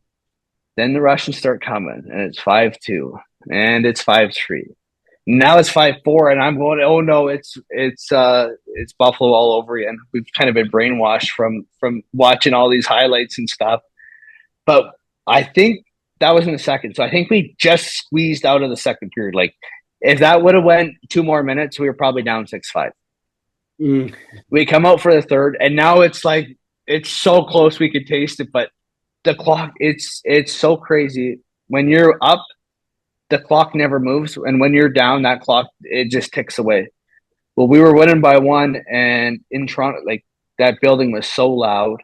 Then the Russians start coming, and it's 5-2, and it's 5-3. Now it's 5-4, and I'm going, oh no, it's Buffalo all over again. We've kind of been brainwashed from watching all these highlights and stuff. But I think that was in the second, so I think we just squeezed out of the second period. Like if that would have went 2 more minutes, we were probably down 6-5. We come out for the third, and now it's like it's so close we could taste it, but the clock, it's so crazy. When you're up, the clock never moves, and when you're down, that clock, it just ticks away. Well, we were winning by 1, and in Toronto, like that building was so loud.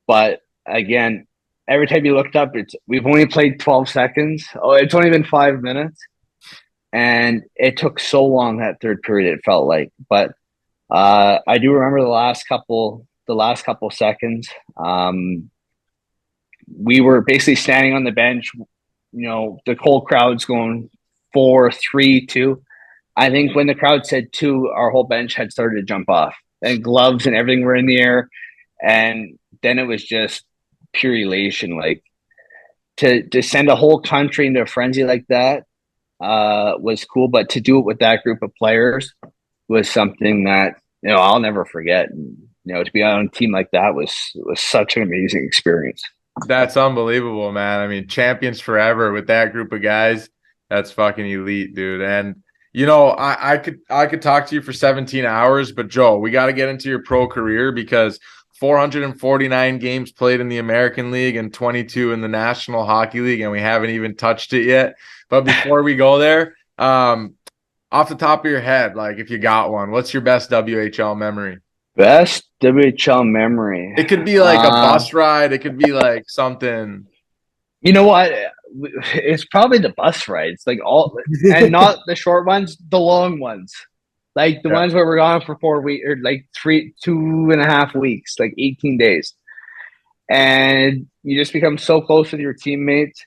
But again, every time you looked up, we've only played 12 seconds. Oh, it's only been 5 minutes, and it took so long that third period. It felt like, but I do remember the last couple seconds. We were basically standing on the bench. The whole crowd's going 4, 3, 2. I think when the crowd said 2, our whole bench had started to jump off, and gloves and everything were in the air. And then it was just pure elation. Like to send a whole country into a frenzy like that was cool, but to do it with that group of players was something that I'll never forget. And to be on a team like that was such an amazing experience. That's unbelievable, man. I mean, champions forever with that group of guys. That's fucking elite, dude. And I could talk to you for 17 hours, but Joe, we got to get into your pro career because 449 games played in the American League and 22 in the National Hockey League, and we haven't even touched it yet. But before we go there, off the top of your head, like if you got one, what's your best WHL memory? Best WHL memory. It could be like a bus ride. It could be like something. You know what? It's probably the bus rides, like and not the short ones, the long ones, like the ones where we're gone for 4 weeks or like 2.5 weeks, like 18 days, and you just become so close with your teammates.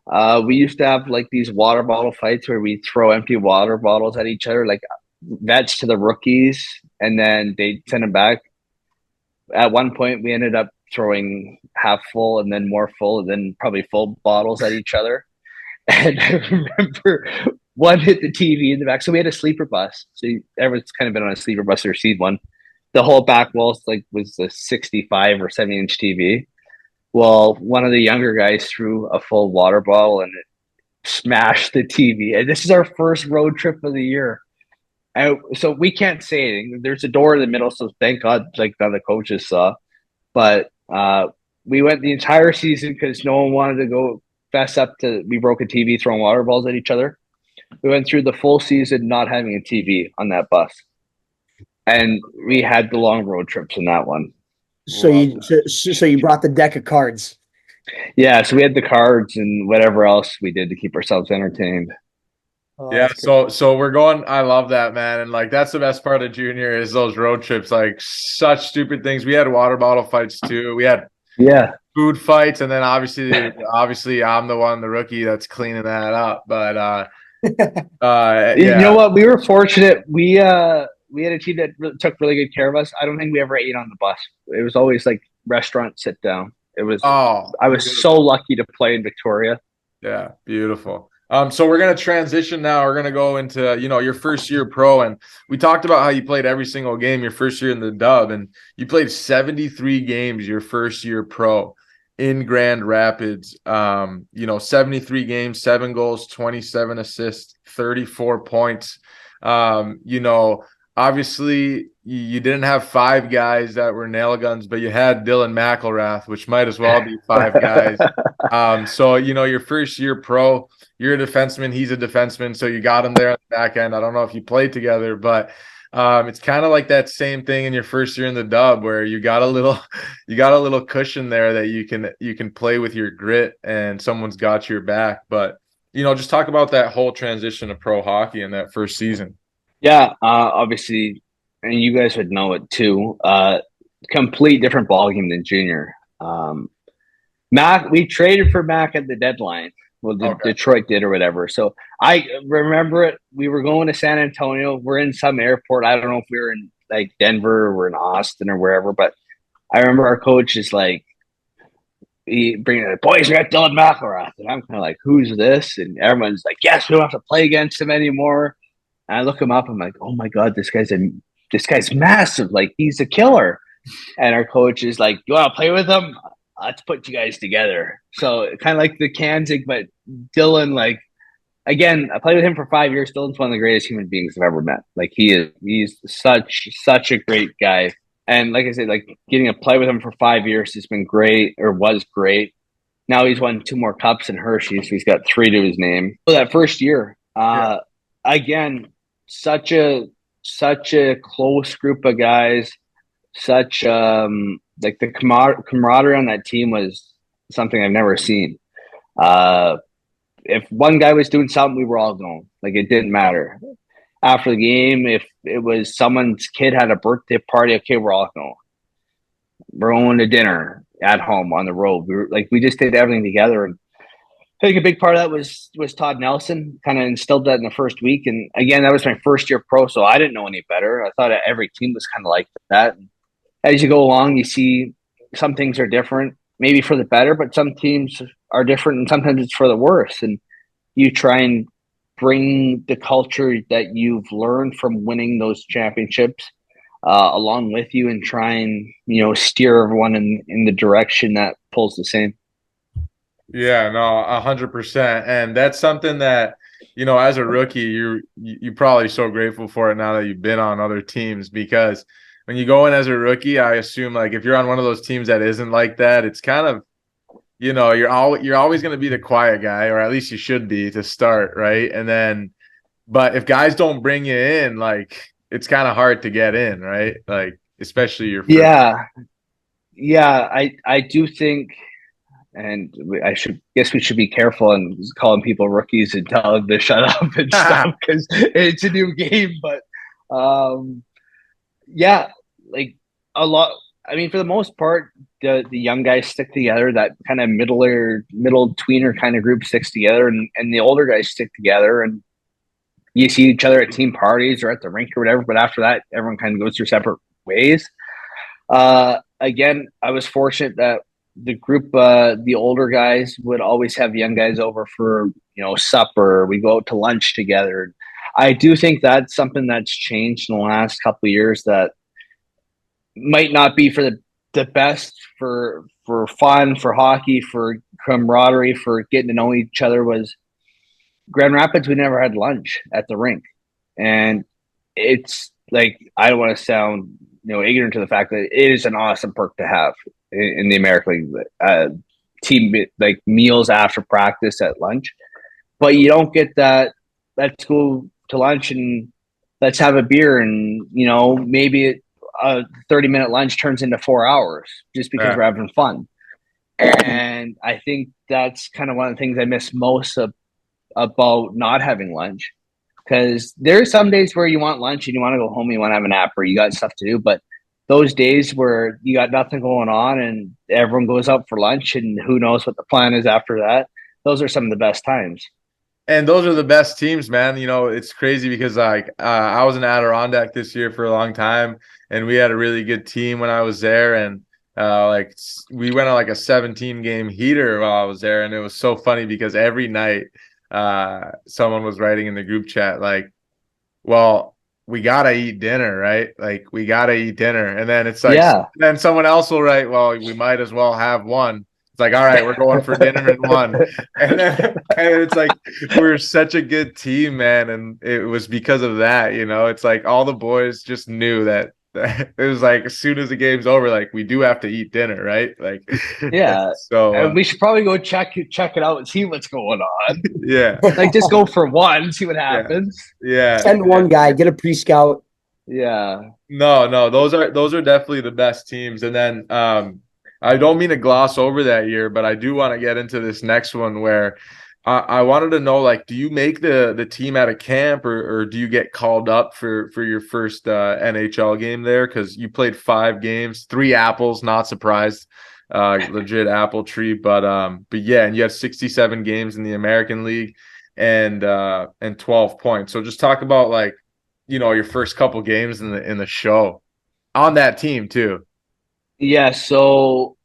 We used to have like these water bottle fights where we throw empty water bottles at each other, like vets to the rookies, and then they send them back. At one point, we ended up throwing half full and then more full and then probably full bottles at each other. And I remember one hit the TV in the back. So we had a sleeper bus. So everyone's kind of been on a sleeper bus or seen one. The whole back wall was a 65 or 70-inch TV. Well, one of the younger guys threw a full water bottle and it smashed the TV. And this is our first road trip of the year. So we can't say anything. There's a door in the middle, so thank God, like none of the coaches saw. But we went the entire season because no one wanted to go fess up to we broke a TV throwing water balls at each other. We went through the full season not having a TV on that bus, and we had the long road trips in that one. So you brought the deck of cards. Yeah, so we had the cards and whatever else we did to keep ourselves entertained. Oh, yeah, so we're going. I love that, man, and like that's the best part of junior is those road trips. Like such stupid things. We had water bottle fights too. We had food fights, and then obviously I'm the rookie that's cleaning that up. But yeah. You know what? We were fortunate. We had a team that took really good care of us. I don't think we ever ate on the bus. It was always like restaurant sit down. It was. I was beautiful. So lucky to play in Victoria. Yeah, beautiful. So we're going to transition now. We're going to go into, your first year pro. And we talked about how you played every single game your first year in the dub. And you played 73 games your first year pro in Grand Rapids. 73 games, 7 goals, 27 assists, 34 points. Obviously you didn't have 5 guys that were nail guns, but you had Dylan McElrath, which might as well be 5 guys. So your first year pro, you're a defenseman, he's a defenseman, so you got him there on the back end. I don't know if you played together, but it's kind of like that same thing in your first year in the dub where you got a little cushion there that you can play with your grit and someone's got your back. But just talk about that whole transition to pro hockey in that first season. Yeah, obviously, and you guys would know it too. Complete different ballgame than junior. Mac, we traded for Mac at the deadline, Well, Okay. Detroit did or whatever. So I remember it. We were going to San Antonio. We're in some airport. I don't know if we were in like Denver or we're in Austin or wherever, but I remember our coach is like, he bringing the boys, we got Dylan McElrath. And I'm kind of like, who's this? And everyone's like, yes, we don't have to play against him anymore. And I look him up. I'm like, oh my God, this guy's massive. Like, he's a killer. And our coach is like, you want to play with him? Let's put you guys together. So kind of like the Kanzig, but Dylan, like, again, I played with him for 5 years. Dylan's one of the greatest human beings I've ever met. Like, he's such a great guy. And like I said, like getting to play with him for 5 years has been great, or was great. Now he's won 2 more cups in Hershey, so he's got 3 to his name. So that first year, again, such a close group of guys. Such like the camaraderie on that team was something I've never seen. If one guy was doing something, we were all going. Like, it didn't matter. After the game, if it was someone's kid had a birthday party, okay, we're all going. We're going to dinner at home on the road. We just did everything together. And I think a big part of that was Todd Nelson kind of instilled that in the first week. And again, that was my first year pro, so I didn't know any better. I thought every team was kind of like that. And as you go along, you see some things are different, maybe for the better, but some teams are different, and sometimes it's for the worse. And you try and bring the culture that you've learned from winning those championships along with you, and try and steer everyone in the direction that pulls the same. Yeah, no, 100%. And that's something that, as a rookie, you're probably so grateful for it now that you've been on other teams, because when you go in as a rookie, I assume, like, if you're on one of those teams that isn't like that, it's kind of, you're always going to be the quiet guy, or at least you should be to start, right? And then, but if guys don't bring you in, like, it's kind of hard to get in, right? Like, especially your first. Yeah. I do think, and we should be careful and calling people rookies and tell them to shut up and stuff, because it's a new game. But yeah, like a lot. I mean, for the most part, the young guys stick together. That kind of middle tweener kind of group sticks together, and the older guys stick together. And you see each other at team parties or at the rink or whatever. But after that, everyone kind of goes their separate ways. Again, I was fortunate that the group, the older guys would always have young guys over for, supper. We go out to lunch together. I do think that's something that's changed in the last couple of years, that might not be for the best for fun, for hockey, for camaraderie, for getting to know each other. Was Grand Rapids, we never had lunch at the rink. And it's like, I don't want to sound ignorant to the fact that it is an awesome perk to have in the American League, team, like meals after practice at lunch. But you don't get that. Let's go to lunch and let's have a beer, and maybe a 30-minute lunch turns into 4 hours just because we're having fun. And I think that's kind of one of the things I miss most about not having lunch, because there's some days where you want lunch and you want to go home, you want to have a nap, or you got stuff to do. But those days where you got nothing going on and everyone goes out for lunch and who knows what the plan is after that, those are some of the best times. And those are the best teams, man. It's crazy because I was in Adirondack this year for a long time, and we had a really good team when I was there. And we went on like a 17-game heater while I was there, and it was so funny because every night someone was writing in the group chat like, well, we gotta eat dinner, right? Like, we gotta eat dinner. And then it's like, then someone else will write, well, we might as well have one. It's like, all right, we're going for dinner at 1. And it's like, we're such a good team, man. And it was because of that, it's like all the boys just knew that it was like, as soon as the game's over, like, we do have to eat dinner, right? Like, yeah. So we should probably go check it out and see what's going on. Yeah. Like, just go for one, see what happens. Yeah. Send one guy, get a pre-scout. Yeah. No, those are definitely the best teams. And then I don't mean to gloss over that year, but I do want to get into this next one where I wanted to know, like, do you make the team at a camp, or do you get called up for your first NHL game there? Because you played 5 games, 3 apples, not surprised. legit apple tree. But yeah, and you had 67 games in the American League and 12 points. So just talk about like, your first couple games in the show on that team too. Yeah, so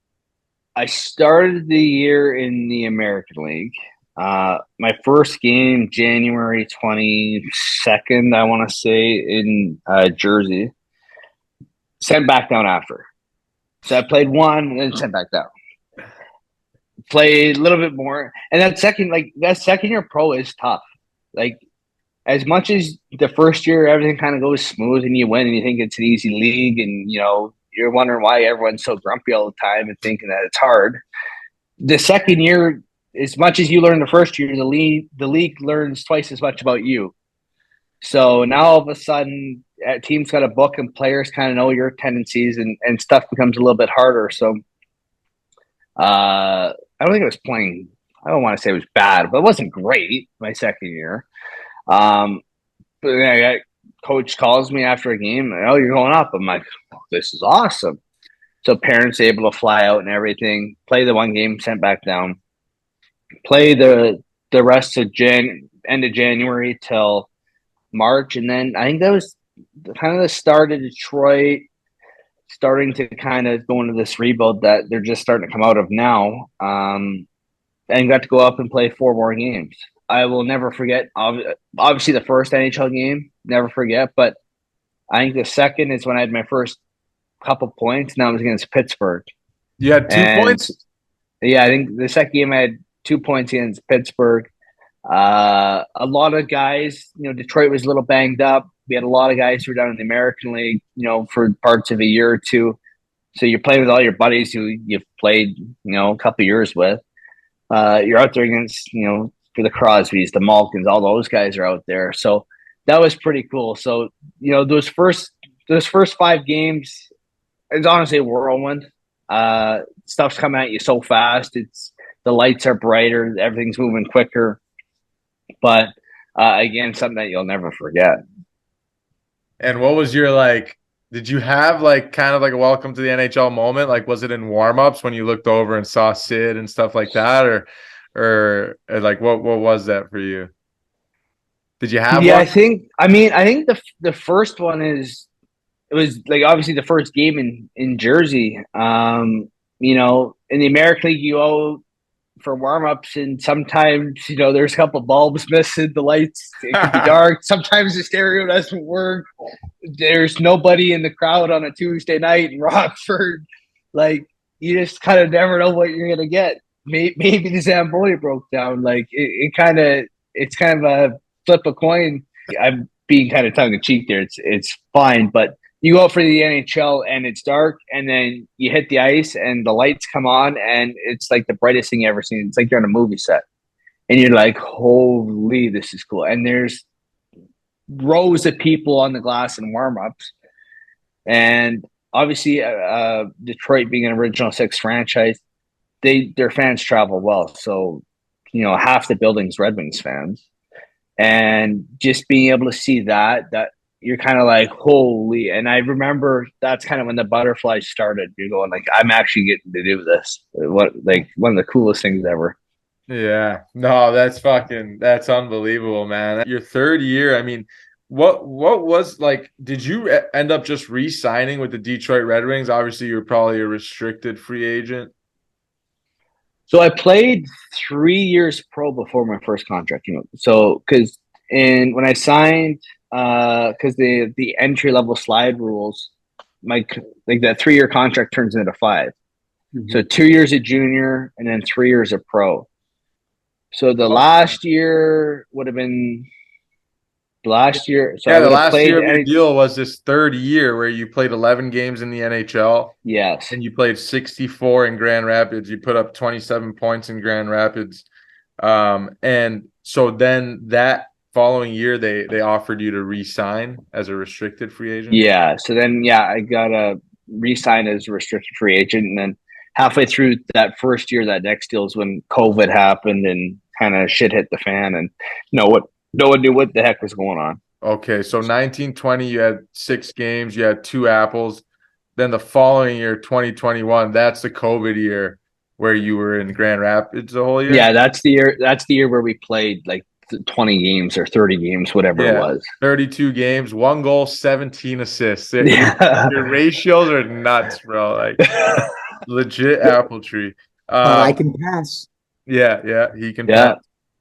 I started the year in the American League. My first game, January 22nd, I want to say, in Jersey. Sent back down after. So I played one and then sent back down. Played a little bit more. And that second year pro is tough. Like, as much as the first year everything kind of goes smooth and you win and you think it's an easy league and you're wondering why everyone's so grumpy all the time and thinking that it's hard. The second year, as much as you learn the first year, the league learns twice as much about you. So now all of a sudden, teams got a book and players kind of know your tendencies and stuff becomes a little bit harder. So I don't think it was playing. I don't want to say it was bad, but it wasn't great my second year. But then coach calls me after a game. Oh, you're going up. I'm like, oh, this is awesome. So parents able to fly out and everything. Play the one game, sent back down. Play the rest of end of January till March, and then I think that was kind of the start of Detroit starting to kind of go into this rebuild that they're just starting to come out of now. And got to go up and play 4 more games. I will never forget. Obviously, the first NHL game, never forget. But I think the second is when I had my first couple points, and that was against Pittsburgh. You had 2 points? Yeah, I think the second game I had 2 points against Pittsburgh. A lot of guys, Detroit was a little banged up. We had a lot of guys who were down in the American League, for parts of a year or two. So you're playing with all your buddies who you've played, a couple of years with. You're out there against, for the Crosbys, the Malkins, all those guys are out there. So that was pretty cool. So, those first 5 games, it's honestly a whirlwind. Stuff's coming at you so fast. The lights are brighter. Everything's moving quicker. But again, something that you'll never forget. And what was your did you have kind of like a welcome to the NHL moment? Like, was it in warmups when you looked over and saw Sid and stuff like that? Or like, what was that for you? Did you have one? I think the first one it was like obviously the first game in Jersey. In the American League, you go for warm-ups, and sometimes there's a couple bulbs missing, the lights, it could be dark, sometimes the stereo doesn't work, there's nobody in the crowd on a Tuesday night in Rockford. Like, you just kind of never know what you're gonna get. Maybe the Zamboni broke down. Like, it's kind of a flip a coin. I'm being kind of tongue-in-cheek there. It's fine, but you go for the NHL and it's dark, and then you hit the ice and the lights come on, and it's like the brightest thing you ever seen. It's like you're on a movie set, and you're like, "Holy, this is cool!" And there's rows of people on the glass in warm-ups, and obviously, Detroit being an Original Six franchise, their fans travel well. So, half the building's Red Wings fans, and just being able to see that you're kind of like, holy. And I remember that's kind of when the butterflies started. You're going like, I'm actually getting to do this. One of the coolest things ever. Yeah, no, that's unbelievable, man. Your third year, I mean, what was did you end up just re-signing with the Detroit Red Wings? Obviously, you're probably a restricted free agent. So I played 3 years pro before my first contract, So when I signed, because the entry level slide rules, that 3-year contract turns into 5. Mm-hmm. So 2 years a junior and then 3 years a pro. So the last year would have been last year. So yeah, the last year of your deal was this third year where you played 11 games in the NHL. Yes. And you played 64 in Grand Rapids. You put up 27 points in Grand Rapids. And so then that following year, they offered you to re-sign as a restricted free agent? Yeah. So then, I got to re-sign as a restricted free agent. And then halfway through that first year, that next deal is when COVID happened and kind of shit hit the fan. And no one knew what the heck was going on. Okay, so 1920, you had 6 games, you had 2 apples. then the following year, 2021, that's the COVID year where you were in Grand Rapids the whole year. Yeah, that's the year. That's the year where we played like 20 games or 30 games, whatever it Yeah, was. 32 games, 1 goal, 17 assists. Yeah. Your ratios are nuts, bro. Like legit apple tree. I can pass. Yeah, he can pass. Yeah.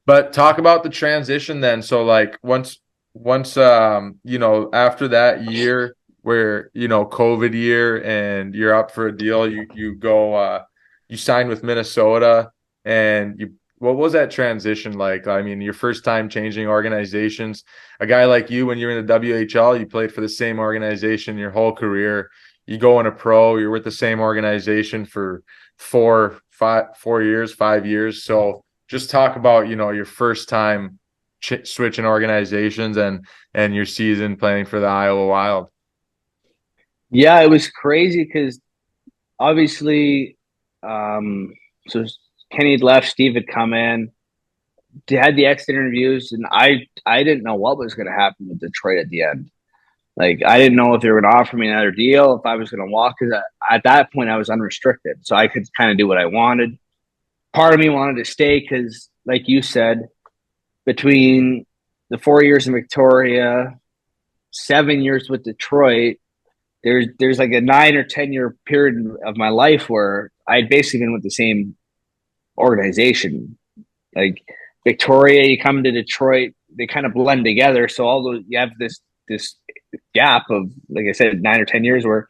But talk about the transition then. So like once after that year where COVID year and you're up for a deal, you go you sign with Minnesota, and what was that transition like? I mean, your first time changing organizations. A guy like you, when you're in the WHL, you played for the same organization your whole career. You go in a pro, you're with the same organization for 4 years, 5 years. So just talk about your first time switching organizations and your season playing for the Iowa Wild. Yeah, it was crazy because obviously, so Kenny had left, Steve had come in, had the exit interviews, and I didn't know what was going to happen with Detroit at the end. Like, I didn't know if they were going to offer me another deal, if I was going to walk. Because at that point, I was unrestricted, so I could kind of do what I wanted. Part of me wanted to stay because, like you said, between the 4 years in Victoria, 7 years with Detroit, there's like a 9 or 10 year period of my life where I'd basically been with the same organization. Like Victoria, you come to Detroit, they kind of blend together. So all those you have this gap of, like I said, 9 or 10 years where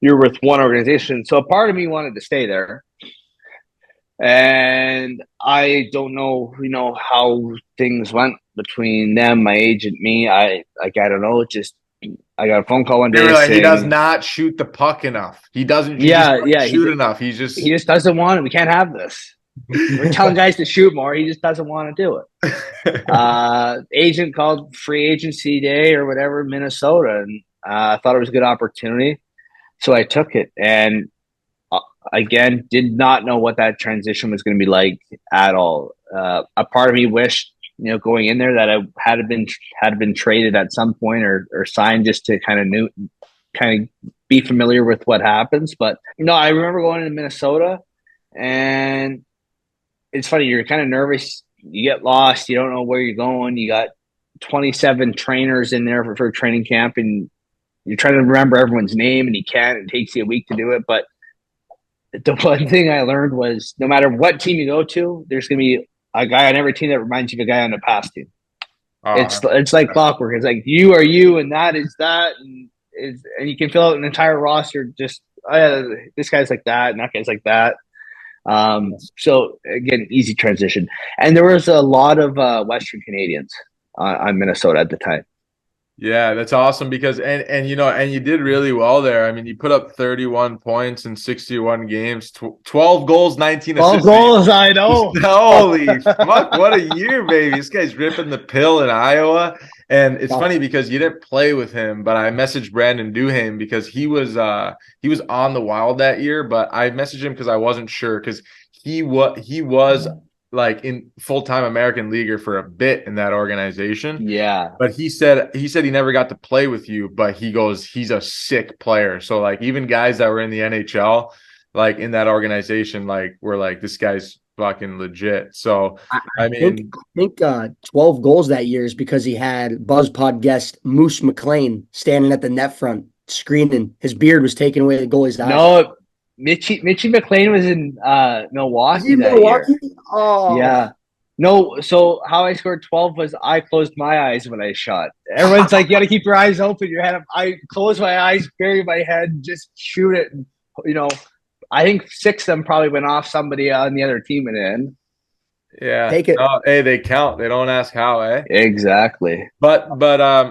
you're with one organization. So a part of me wanted to stay there. And I don't know, how things went between them, my agent, me. I don't know. Just I got a phone call one day Like, saying he does not shoot the puck enough. He doesn't. Shoot enough. He just doesn't want it. We can't have this. We're telling guys to shoot more. He just doesn't want to do it. Agent called free agency day or whatever, Minnesota, and I thought it was a good opportunity, so I took it. And again, did not know what that transition was going to be like at all. A part of me wished, going in there that I had been traded at some point or signed just to kind of be familiar with what happens. But I remember going to Minnesota, and it's funny. You're kind of nervous. You get lost. You don't know where you're going. You got 27 trainers in there for training camp, and you're trying to remember everyone's name, and you can't. It takes you a week to do it, but the one thing I learned was no matter what team you go to, there's going to be a guy on every team that reminds you of a guy on the past team. It's like clockwork. It's like you are you, and that is that, and you can fill out an entire roster. Just this guy's like that, and that guy's like that. So again, easy transition. And there was a lot of Western Canadians on Minnesota at the time. Yeah, that's awesome because and you did really well there. I mean, you put up 31 points in 61 games, 12 goals, 19 assists. 12 goals, I know. Holy fuck, what a year, baby. This guy's ripping the pill in Iowa. And it's funny because you didn't play with him, but I messaged Brandon Duhaime because he was on the Wild that year, but I messaged him because I wasn't sure because he was like in full-time American leaguer for a bit in that organization. Yeah. But he said he never got to play with you, but he goes, he's a sick player. So like even guys that were in the NHL, like in that organization, like were like, this guy's fucking legit. So I think 12 goals that year is because he had BuzzPod guest Moose McLean standing at the net front screening. His beard was taking away the goalie's eyes. No, Mitchie McLean was in Milwaukee that year. Oh. Yeah. No, so how I scored 12 was I closed my eyes when I shot. Everyone's like, you got to keep your eyes open. Your head up. I closed my eyes, bury my head, just shoot it. And, I think 6 of them probably went off somebody on the other team and in. Yeah. Take it. Oh, hey, they count. They don't ask how, eh? Exactly. But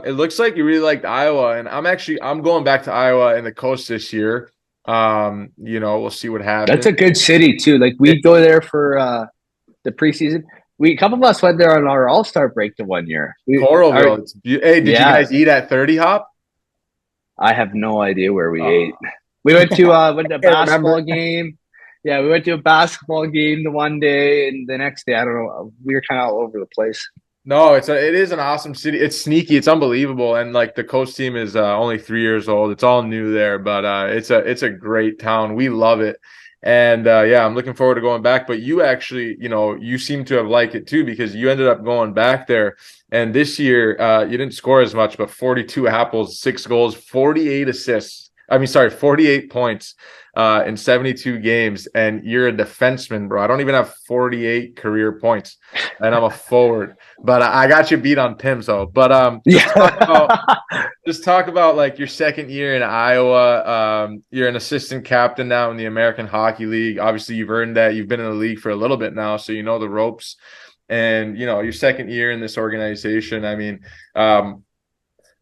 it looks like you really liked Iowa, and I'm going back to Iowa and the coast this year. We'll see what happens. That's a good city too. Like we go there for the preseason. A couple of us went there on our All-Star break the one year. Coralville. Did you guys eat at 30 Hop? I have no idea where we ate. We went to a basketball game. Yeah, we went to a basketball game the one day, and the next day, I don't know. We were kind of all over the place. No, it is an awesome city. It's sneaky. It's unbelievable. And like the coach team is only 3 years old. It's all new there, but it's a great town. We love it. And yeah, I'm looking forward to going back. But you actually, you seem to have liked it too because you ended up going back there. And this year, you didn't score as much, but 42 apples, 6 goals, 48 assists. I mean, sorry, 48 points in 72 games. And you're a defenseman, bro. I don't even have 48 career points, and I'm a forward. But I got you beat on Tim, so. But just talk about like your second year in Iowa. You're an assistant captain now in the American Hockey League. Obviously, you've earned that. You've been in the league for a little bit now, so you know the ropes. And your second year in this organization. I mean,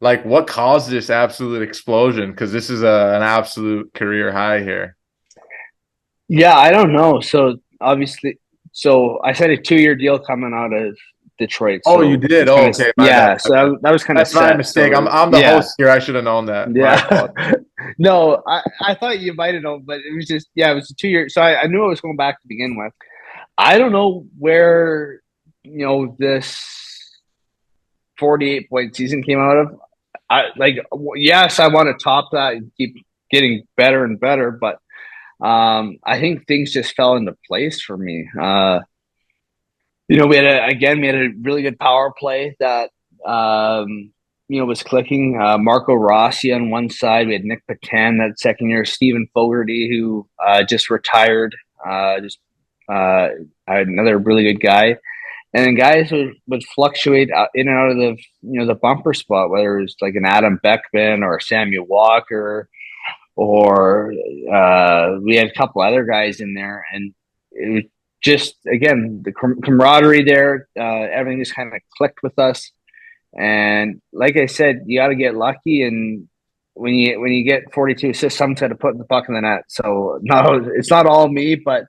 like what caused this absolute explosion? Because this is an absolute career high here. Yeah, I don't know. So obviously, so I signed a 2-year deal coming out of Detroit. Oh, you So did? it's Oh, kind of, okay. My bad. yeah. So that was kind of That's my set. mistake. So I'm the yeah, host here. I should have known that. My yeah. fault. No, I thought you might have known, but it was just yeah, it was a 2 year. So I knew I was going back to begin with. I don't know where this 48-point season came out of. Yes, I want to top that and keep getting better and better, but I think things just fell into place for me. We had a really good power play that was clicking. Marco Rossi on one side, we had Nick Patan that second year, Stephen Fogarty who just retired, another really good guy. And then guys would fluctuate in and out of the bumper spot, whether it was like an Adam Beckman or Samuel Walker, or we had a couple other guys in there, and it was just again the camaraderie there. Everything just kind of clicked with us, and like I said, you got to get lucky, and when you get 42 assists, someone's got to put the puck in the net. So no, it's not all me, but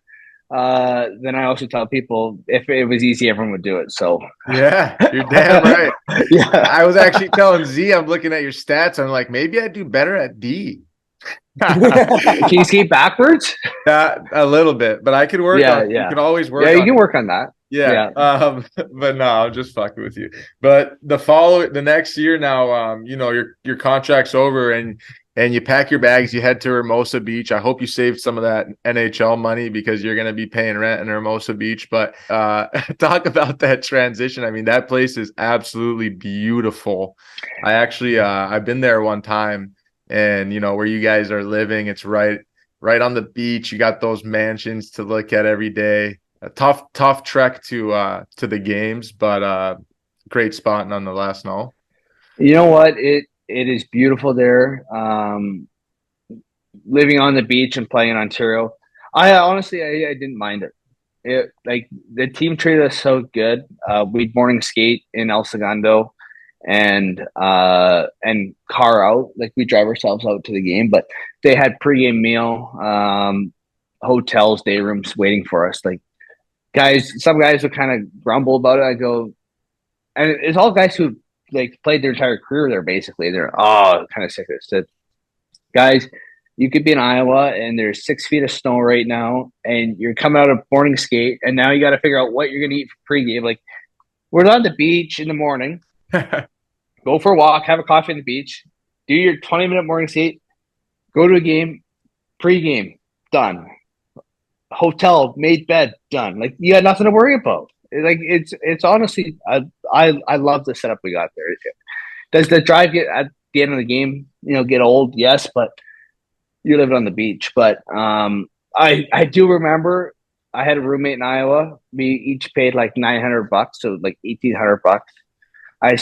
then I also tell people if it was easy, everyone would do it. So Yeah, you're damn right. yeah. I was actually telling Z, I'm looking at your stats. I'm like, maybe I'd do better at D. Can you skate backwards? A little bit, but I could work on it. You can always work you on can it. work on that. Yeah. But no, I'm just fucking with you. But the next year now, your contract's over and you pack your bags, you head to Hermosa Beach. I hope you saved some of that NHL money because you're gonna be paying rent in Hermosa Beach. But talk about that transition. I mean, that place is absolutely beautiful. I actually I've been there one time, and where you guys are living, it's right on the beach. You got those mansions to look at every day. A tough trek to the games, but great spot nonetheless. No. You know what? It is beautiful there. Living on the beach and playing in Ontario, I honestly I didn't mind it. Like the team treated us so good. We'd morning skate in El Segundo, and car out. Like we drive ourselves out to the game, but they had pregame meal, hotels, day rooms waiting for us. Like some guys would kind of grumble about it. I go, and it's all guys who like played their entire career there. Basically, they're kind of sick of it. So, guys, you could be in Iowa and there's 6 feet of snow right now, and you're coming out of morning skate, and now you got to figure out what you're gonna eat for pregame. Like we're on the beach in the morning, go for a walk, have a coffee on the beach, do your 20-minute morning skate, go to a game, pregame, done. Hotel, made bed, done. Like you had nothing to worry about. Like it's honestly, I love the setup we got there. Does the drive get at the end of the game, get old? Yes, but you live on the beach. But I do remember I had a roommate in Iowa. We each paid like $900, so like $1,800. I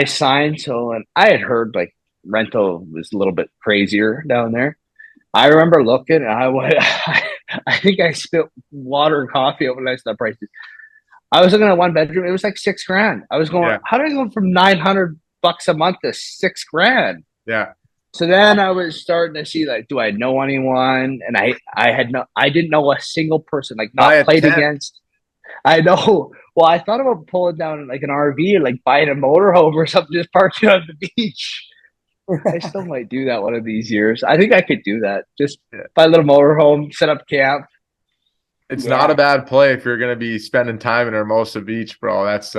signed, and I had heard like rental was a little bit crazier down there. I remember looking, and I think I spilled water and coffee over the prices. I was looking at one bedroom; it was like $6,000. I was going, Yeah. how did I go from $900 a month to $6,000? Yeah. So then I was starting to see like, do I know anyone? And I didn't know a single person, like not played against. I know. Well, I thought about pulling down like an RV or like buying a motorhome or something, just parking on the beach. I still might do that one of these years. I think I could do that. Just buy a little motorhome, set up camp. It's not a bad play if you're going to be spending time in Hermosa Beach, bro. That's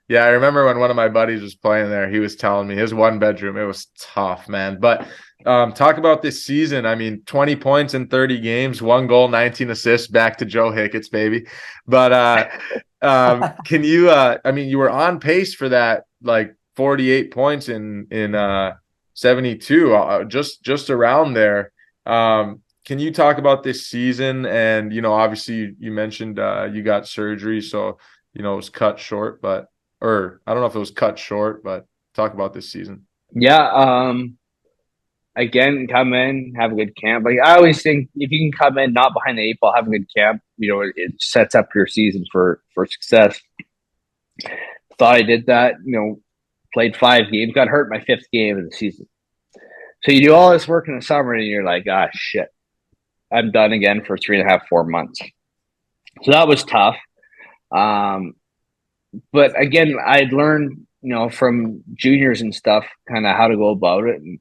Yeah, I remember when one of my buddies was playing there, he was telling me his one bedroom, it was tough, man. But talk about this season. I mean, 20 points in 30 games, 1 goal, 19 assists, back to Joe Hicketts, baby. But can you I mean, you were on pace for that, like 48 points in 72, just around there. Can you talk about this season? And obviously you mentioned you got surgery, so it was cut short, but or I don't know if it was cut short, but talk about this season. Yeah. Again, come in, have a good camp. Like I always think, if you can come in not behind the eight ball, have a good camp. It sets up your season for success. Thought I did that. Played 5 games, got hurt my 5th game of the season. So you do all this work in the summer, and you're like, ah, shit, I'm done again for 3.5, 4 months. So that was tough. But again, I'd learned, from juniors and stuff, kind of how to go about it. And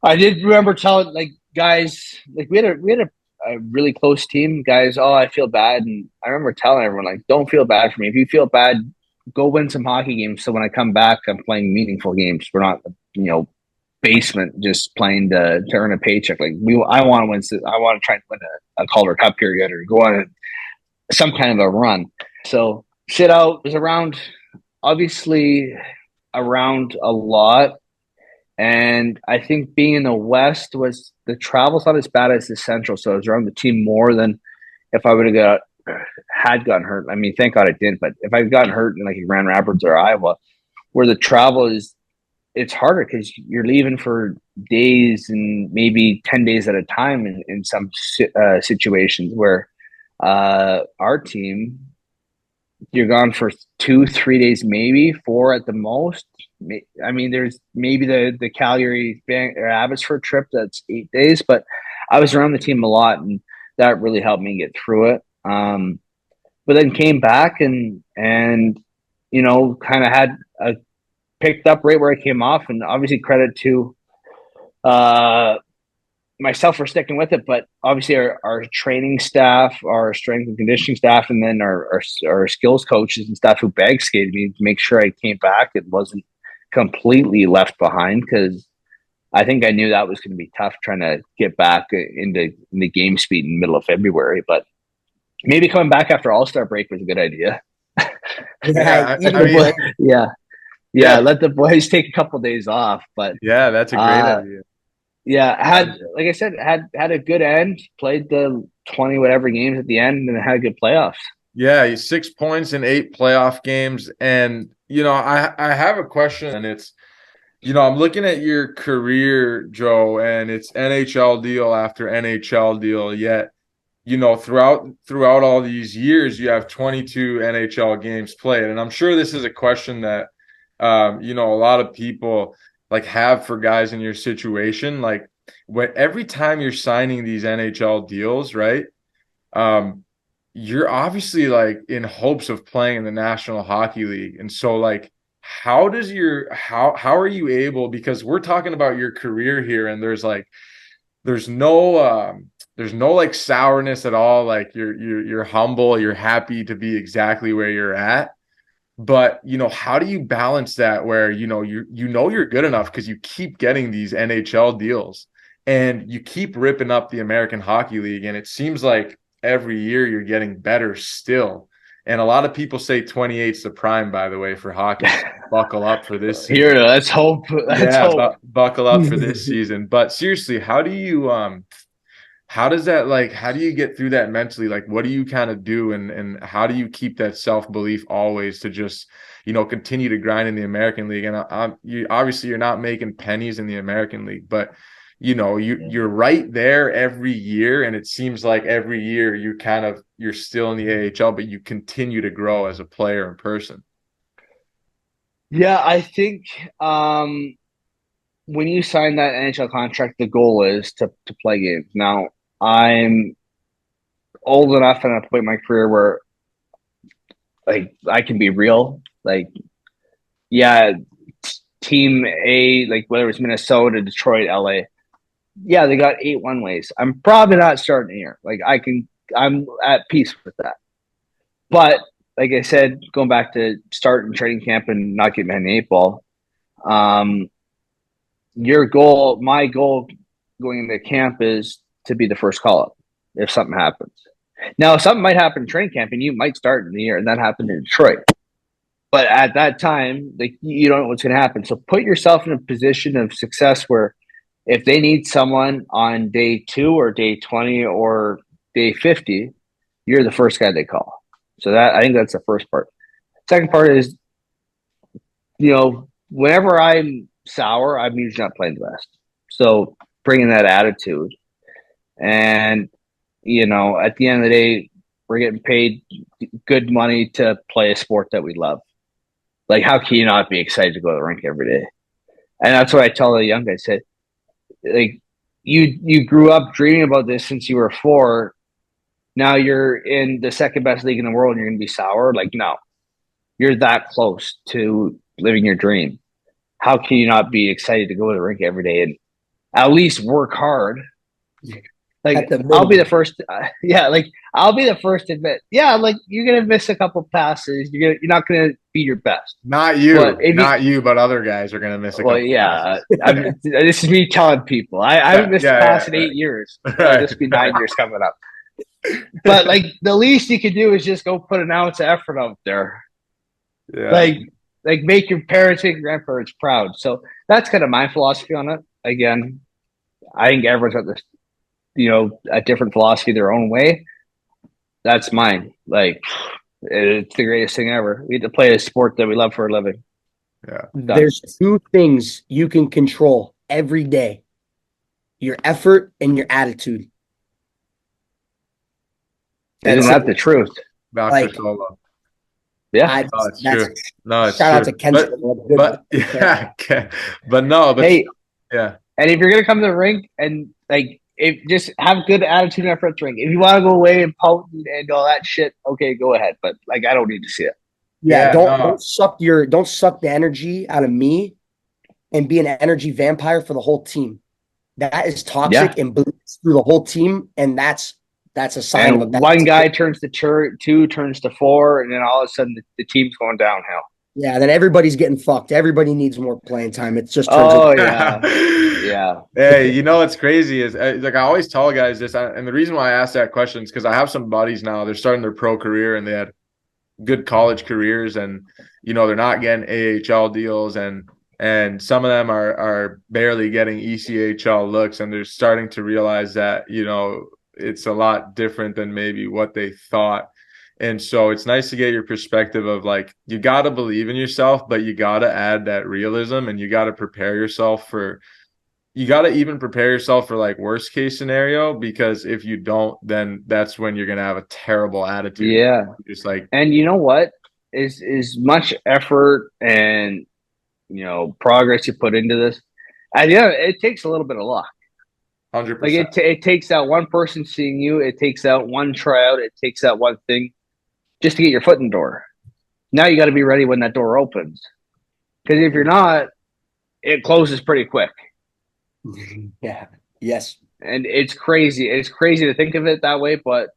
I did remember telling like guys, like we had a really close team. Guys, oh, I feel bad, and I remember telling everyone like, don't feel bad for me. If you feel bad, go win some hockey games. So when I come back, I'm playing meaningful games. We're not, basement just playing to earn a paycheck. Like I want to win. I want to try and win a Calder Cup period or go on some kind of a run. So sit out was around, obviously around a lot. And I think being in the West was the travel's not as bad as the Central. So I was around the team more than if I would have had gotten hurt. I mean, thank God I didn't. But if I'd gotten hurt in like Grand Rapids or Iowa, where the travel is, it's harder because you're leaving for days and maybe 10 days at a time in some situations where our team, you're gone for 2-3 days, maybe 4 at the most. I mean, there's maybe the Calgary or Abbotsford trip that's 8 days, but I was around the team a lot, and that really helped me get through it. But then came back and kind of had a picked up right where I came off, and obviously credit to myself for sticking with it, but obviously our training staff, our strength and conditioning staff, and then our skills coaches and stuff who bag skated me to make sure I came back. It wasn't completely left behind, because I think I knew that was going to be tough trying to get back into the game speed in the middle of February. But maybe coming back after All-Star break was a good idea. Yeah, I mean, yeah. Let the boys take a couple of days off, but yeah, that's a great idea. Yeah, like I said, had a good end, played the 20 whatever games at the end, and had good playoffs. Yeah, 6 points in 8 playoff games. And I have a question, and it's I'm looking at your career, Joe, and it's NHL deal after NHL deal, yet throughout all these years you have 22 NHL games played. And I'm sure this is a question that a lot of people like have for guys in your situation. Like every time you're signing these NHL deals, right? You're obviously like in hopes of playing in the National Hockey League. And so like how are you able, because we're talking about your career here, and there's no like sourness at all. Like you're humble, you're happy to be exactly where you're at. But how do you balance that where you're good enough because you keep getting these NHL deals and you keep ripping up the American Hockey League, and it seems like every year you're getting better still. And a lot of people say 28's the prime, by the way, for hockey. So buckle up for this season. Here, let's hope. Buckle up for this season. But seriously, how do you how do you get through that mentally? Like, what do you kind of do, and how do you keep that self-belief always to just, continue to grind in the American League? And obviously you're not making pennies in the American League, but you're right there every year, and it seems like every year you're still in the AHL, but you continue to grow as a player and person. Yeah, I think when you sign that NHL contract, the goal is to play games. Now, I'm old enough and at a point in my career where like I can be real. Like, yeah, team A, like whether it's Minnesota, Detroit, LA, yeah, they got 8 one-ways. I'm probably not starting here. Like I'm at peace with that. But like I said, going back to starting training camp and not getting behind the eight ball, my goal going into camp is to be the first call up if something happens. Now, something might happen in training camp and you might start in the year, and that happened in Detroit. But at that time, like, you don't know what's going to happen. So put yourself in a position of success where if they need someone on day 2 or day 20 or day 50, you're the first guy they call. So I think that's the first part. Second part is, whenever I'm sour, I'm usually not playing the best. So bringing that attitude. And, at the end of the day, we're getting paid good money to play a sport that we love. Like, how can you not be excited to go to the rink every day? And that's what I tell the young guys. I said, like, you grew up dreaming about this since you were 4. Now you're in the second best league in the world and you're going to be sour. Like, no, you're that close to living your dream. How can you not be excited to go to the rink every day and at least work hard? Like, I'll be the first. I'll be the first to admit, like, you're going to miss a couple passes. You're not going to be your best. Not you, but other guys are going to miss a couple passes. This is me telling people. I haven't missed a pass in 8 years. This will be 9 years coming up. But, like, the least you can do is just go put an ounce of effort out there. Yeah. Like make your parents and grandparents proud. So that's kind of my philosophy on it. Again, I think everyone's got this, a different philosophy their own way. That's mine. Like, it's the greatest thing ever. We get to play a sport that we love for a living. Yeah. There's 2 things you can control every day: your effort and your attitude. Isn't that the truth? Dr. Solo. Yeah, it's true. No, it's shout true. out to Ken. Hey, yeah. And if you're gonna come to the rink and, like, if just have good attitude and effort at the rink. If you want to go away and pout and all that shit, okay, go ahead. But, like, I don't need to see it. Don't suck the energy out of me and be an energy vampire for the whole team. That is toxic and bleeds through the whole team, and that's a sign of a bad one team. guy turns to 2, turns to 4, and then all of a sudden the team's going downhill. Yeah, then everybody's getting fucked. Everybody needs more playing time. It's just yeah. Hey, what's crazy is, like, I always tell guys this, and the reason why I ask that question is because I have some buddies now. They're starting their pro career and they had good college careers, and they're not getting AHL deals, and some of them are barely getting ECHL looks, and they're starting to realize that it's a lot different than maybe what they thought. And so it's nice to get your perspective of, like, you got to believe in yourself, but you got to add that realism, and you got to prepare yourself for like worst case scenario, because if you don't, then that's when you're going to have a terrible attitude. Yeah. Just like, and you know what is much effort and, progress you put into this. It takes a little bit of luck. 100%. Like, it takes that one person seeing you. It takes that one tryout. It takes that one thing just to get your foot in the door. Now you got to be ready when that door opens. Because if you're not, it closes pretty quick. Yeah. Yes. And it's crazy. It's crazy to think of it that way, but,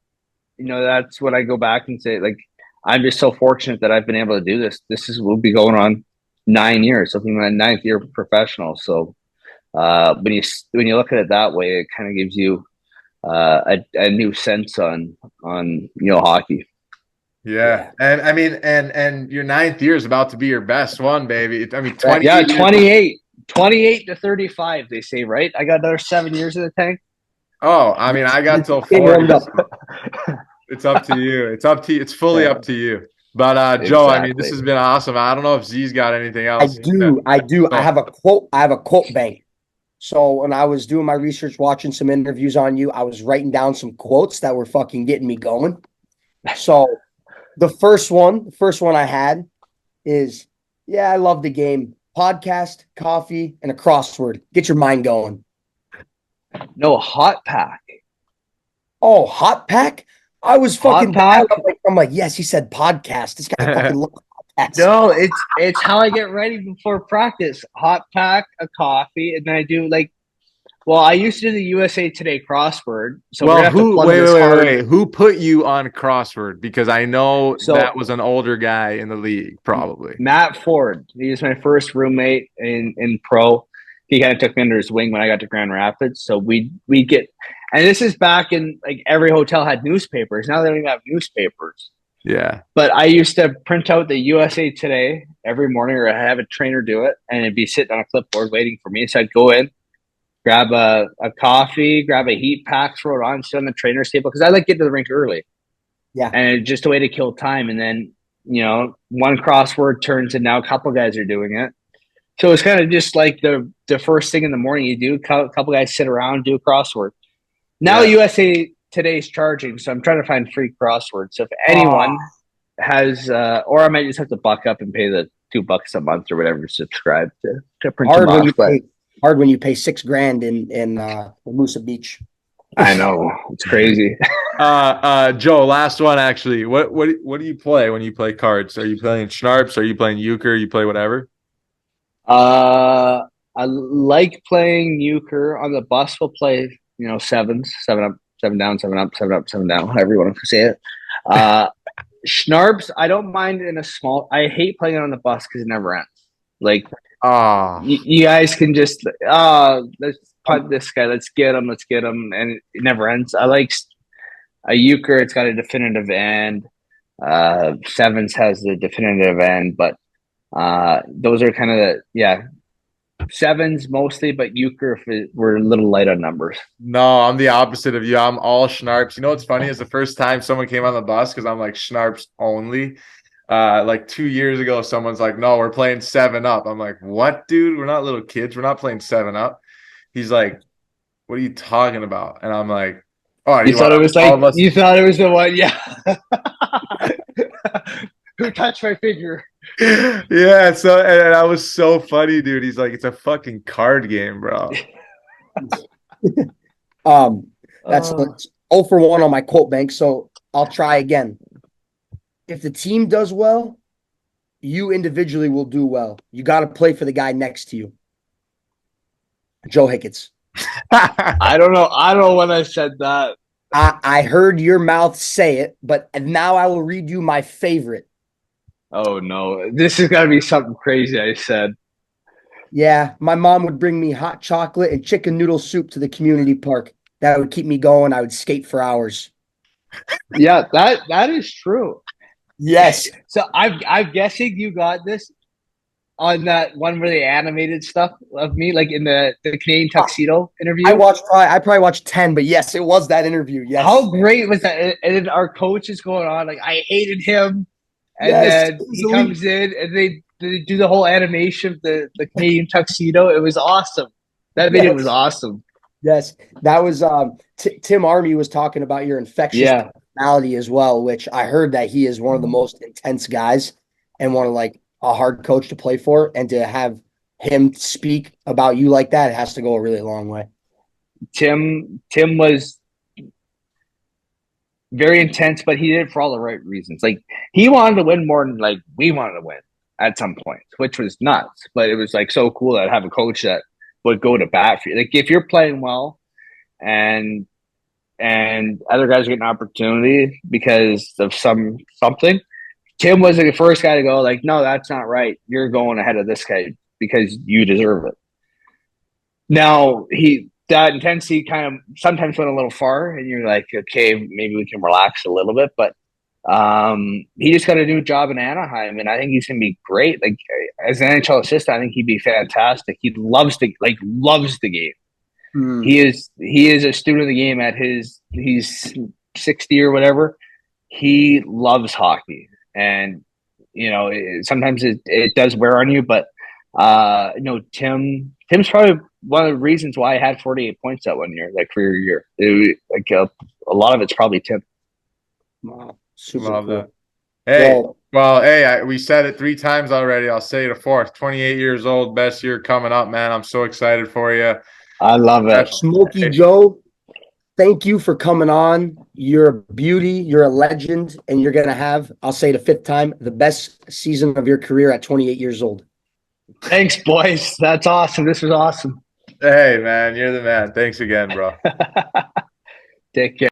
that's what I go back and say. Like, I'm just so fortunate that I've been able to do this. We'll be going on 9 years. So I'm my 9th year professional. So, when you look at it that way, it kind of gives you a new sense on hockey. Yeah. And I mean, and your 9th year is about to be your best one, baby. I mean, 28 to 35, they say, right? I got another 7 years in the tank. Oh, I mean, I got till 40. It's up to you. It's up to you. It's fully up to you. But Joe, I mean, this has been awesome. I don't know if Z's got anything else. I do. I have a quote bank. So when I was doing my research, watching some interviews on you, I was writing down some quotes that were fucking getting me going. So the first one I had is, I love the game. Podcast, coffee, and a crossword. Get your mind going. No, hot pack. Oh, hot pack? I was fucking pack? I'm like, yes, he said podcast. This guy fucking looked podcast. No, it's how I get ready before practice. Hot pack, a coffee, and then I do, like, Well, I used to do the USA Today crossword, so we're Well, gonna have to who? plug Wait, this wait, wait, hard. wait. Who put you on crossword? Because I know that So was an older guy in the league, probably. Matt Ford, he was my first roommate in pro. He kind of took me under his wing when I got to Grand Rapids. So we get, and this is back in like every hotel had newspapers. Now they don't even have newspapers. Yeah. But I used to print out the USA Today every morning, or I have a trainer do it, and it'd be sitting on a clipboard waiting for me. So I'd go in, grab a coffee, grab a heat pack, throw it on, sit on the trainer's table because I like getting to the rink early. Yeah. And it's just a way to kill time. And then, one crossword turns and now a couple guys are doing it. So it's kind of just like the first thing in the morning you do, a couple guys sit around, do a crossword. Now Yeah. USA Today's charging, so I'm trying to find free crosswords. So if anyone has, or I might just have to buck up and pay the $2 a month or whatever to subscribe to print them off. Hard when you pay $6,000 in Moussa Beach. I know, it's crazy. Joe, last one actually. What do you play when you play cards? Are you playing Schnarps? Are you playing Euchre? You play whatever? I like playing euchre. On the bus we'll play, sevens, 7 up, 7 down, 7 up, 7 up, 7 down, however you want to say it. Schnarps, I don't mind in a small. I hate playing it on the bus because it never ends. Like, you guys can just let's punt this guy, let's get him, and it never ends. I like a euchre. It's got a definitive end. Sevens has the definitive end, but those are kind of sevens mostly, but euchre we're a little light on numbers. No, I'm the opposite of you. I'm all Schnarps. You know what's funny is the first time someone came on the bus, because I'm like Schnarps only. Like 2 years ago, someone's like, "No, we're playing 7 Up." I'm like, "What, dude? We're not little kids. We're not playing 7 Up." He's like, "What are you talking about?" And I'm like, "Oh, you thought it was the one, yeah." Who touched my figure? Yeah, so and that was so funny, dude. He's like, "It's a fucking card game, bro." That's 0 for 1 on my quote bank, so I'll try again. If the team does well, you individually will do well. You got to play for the guy next to you. Joe Hicketts. I don't know when I said that. I heard your mouth say it, but now I will read you my favorite. Oh, no. This has got to be something crazy I said. Yeah, my mom would bring me hot chocolate and chicken noodle soup to the community park. That would keep me going. I would skate for hours. Yeah, that is true. Yes. So I'm guessing you got this on that one where they animated stuff of me, like in the Canadian tuxedo interview. I probably watched 10, but yes, it was that interview. Yes. How great was that? And then our coach is going on like, I hated him, and then he comes in and they do the whole animation of the Canadian tuxedo. It was awesome. That video was awesome. Yes, that was Tim Army was talking about your infectious personality as well, which I heard that he is one of the most intense guys and one of like a hard coach to play for, and to have him speak about you like that, it has to go a really long way. Tim was very intense, but he did it for all the right reasons. Like, he wanted to win more than like we wanted to win at some point, which was nuts. But it was like so cool to have a coach that would go to bat for you. Like, if you're playing well and other guys get an opportunity because of something, Tim was the first guy to go like, no, that's not right. You're going ahead of this guy because you deserve it. Now, that intensity kind of sometimes went a little far, and you're like, okay, maybe we can relax a little bit. But he just got a new job in Anaheim, and I think he's going to be great. Like, as an NHL assistant, I think he'd be fantastic. He loves the game. He is a student of the game he's 60 or whatever. He loves hockey, and sometimes it does wear on you, but Tim's probably one of the reasons why I had 48 points that 1 year, like career year. A lot of it's probably Tim. Wow, super Love cool. that. Hey, we said it 3 times already. I'll say it a fourth. 28 years old, best year coming up, man. I'm so excited for you. I love it. Smokey Joe, thank you for coming on. You're a beauty. You're a legend, and you're going to have, I'll say it a 5th time, the best season of your career at 28 years old. Thanks, boys. That's awesome. This was awesome. Hey, man, you're the man. Thanks again, bro. Take care.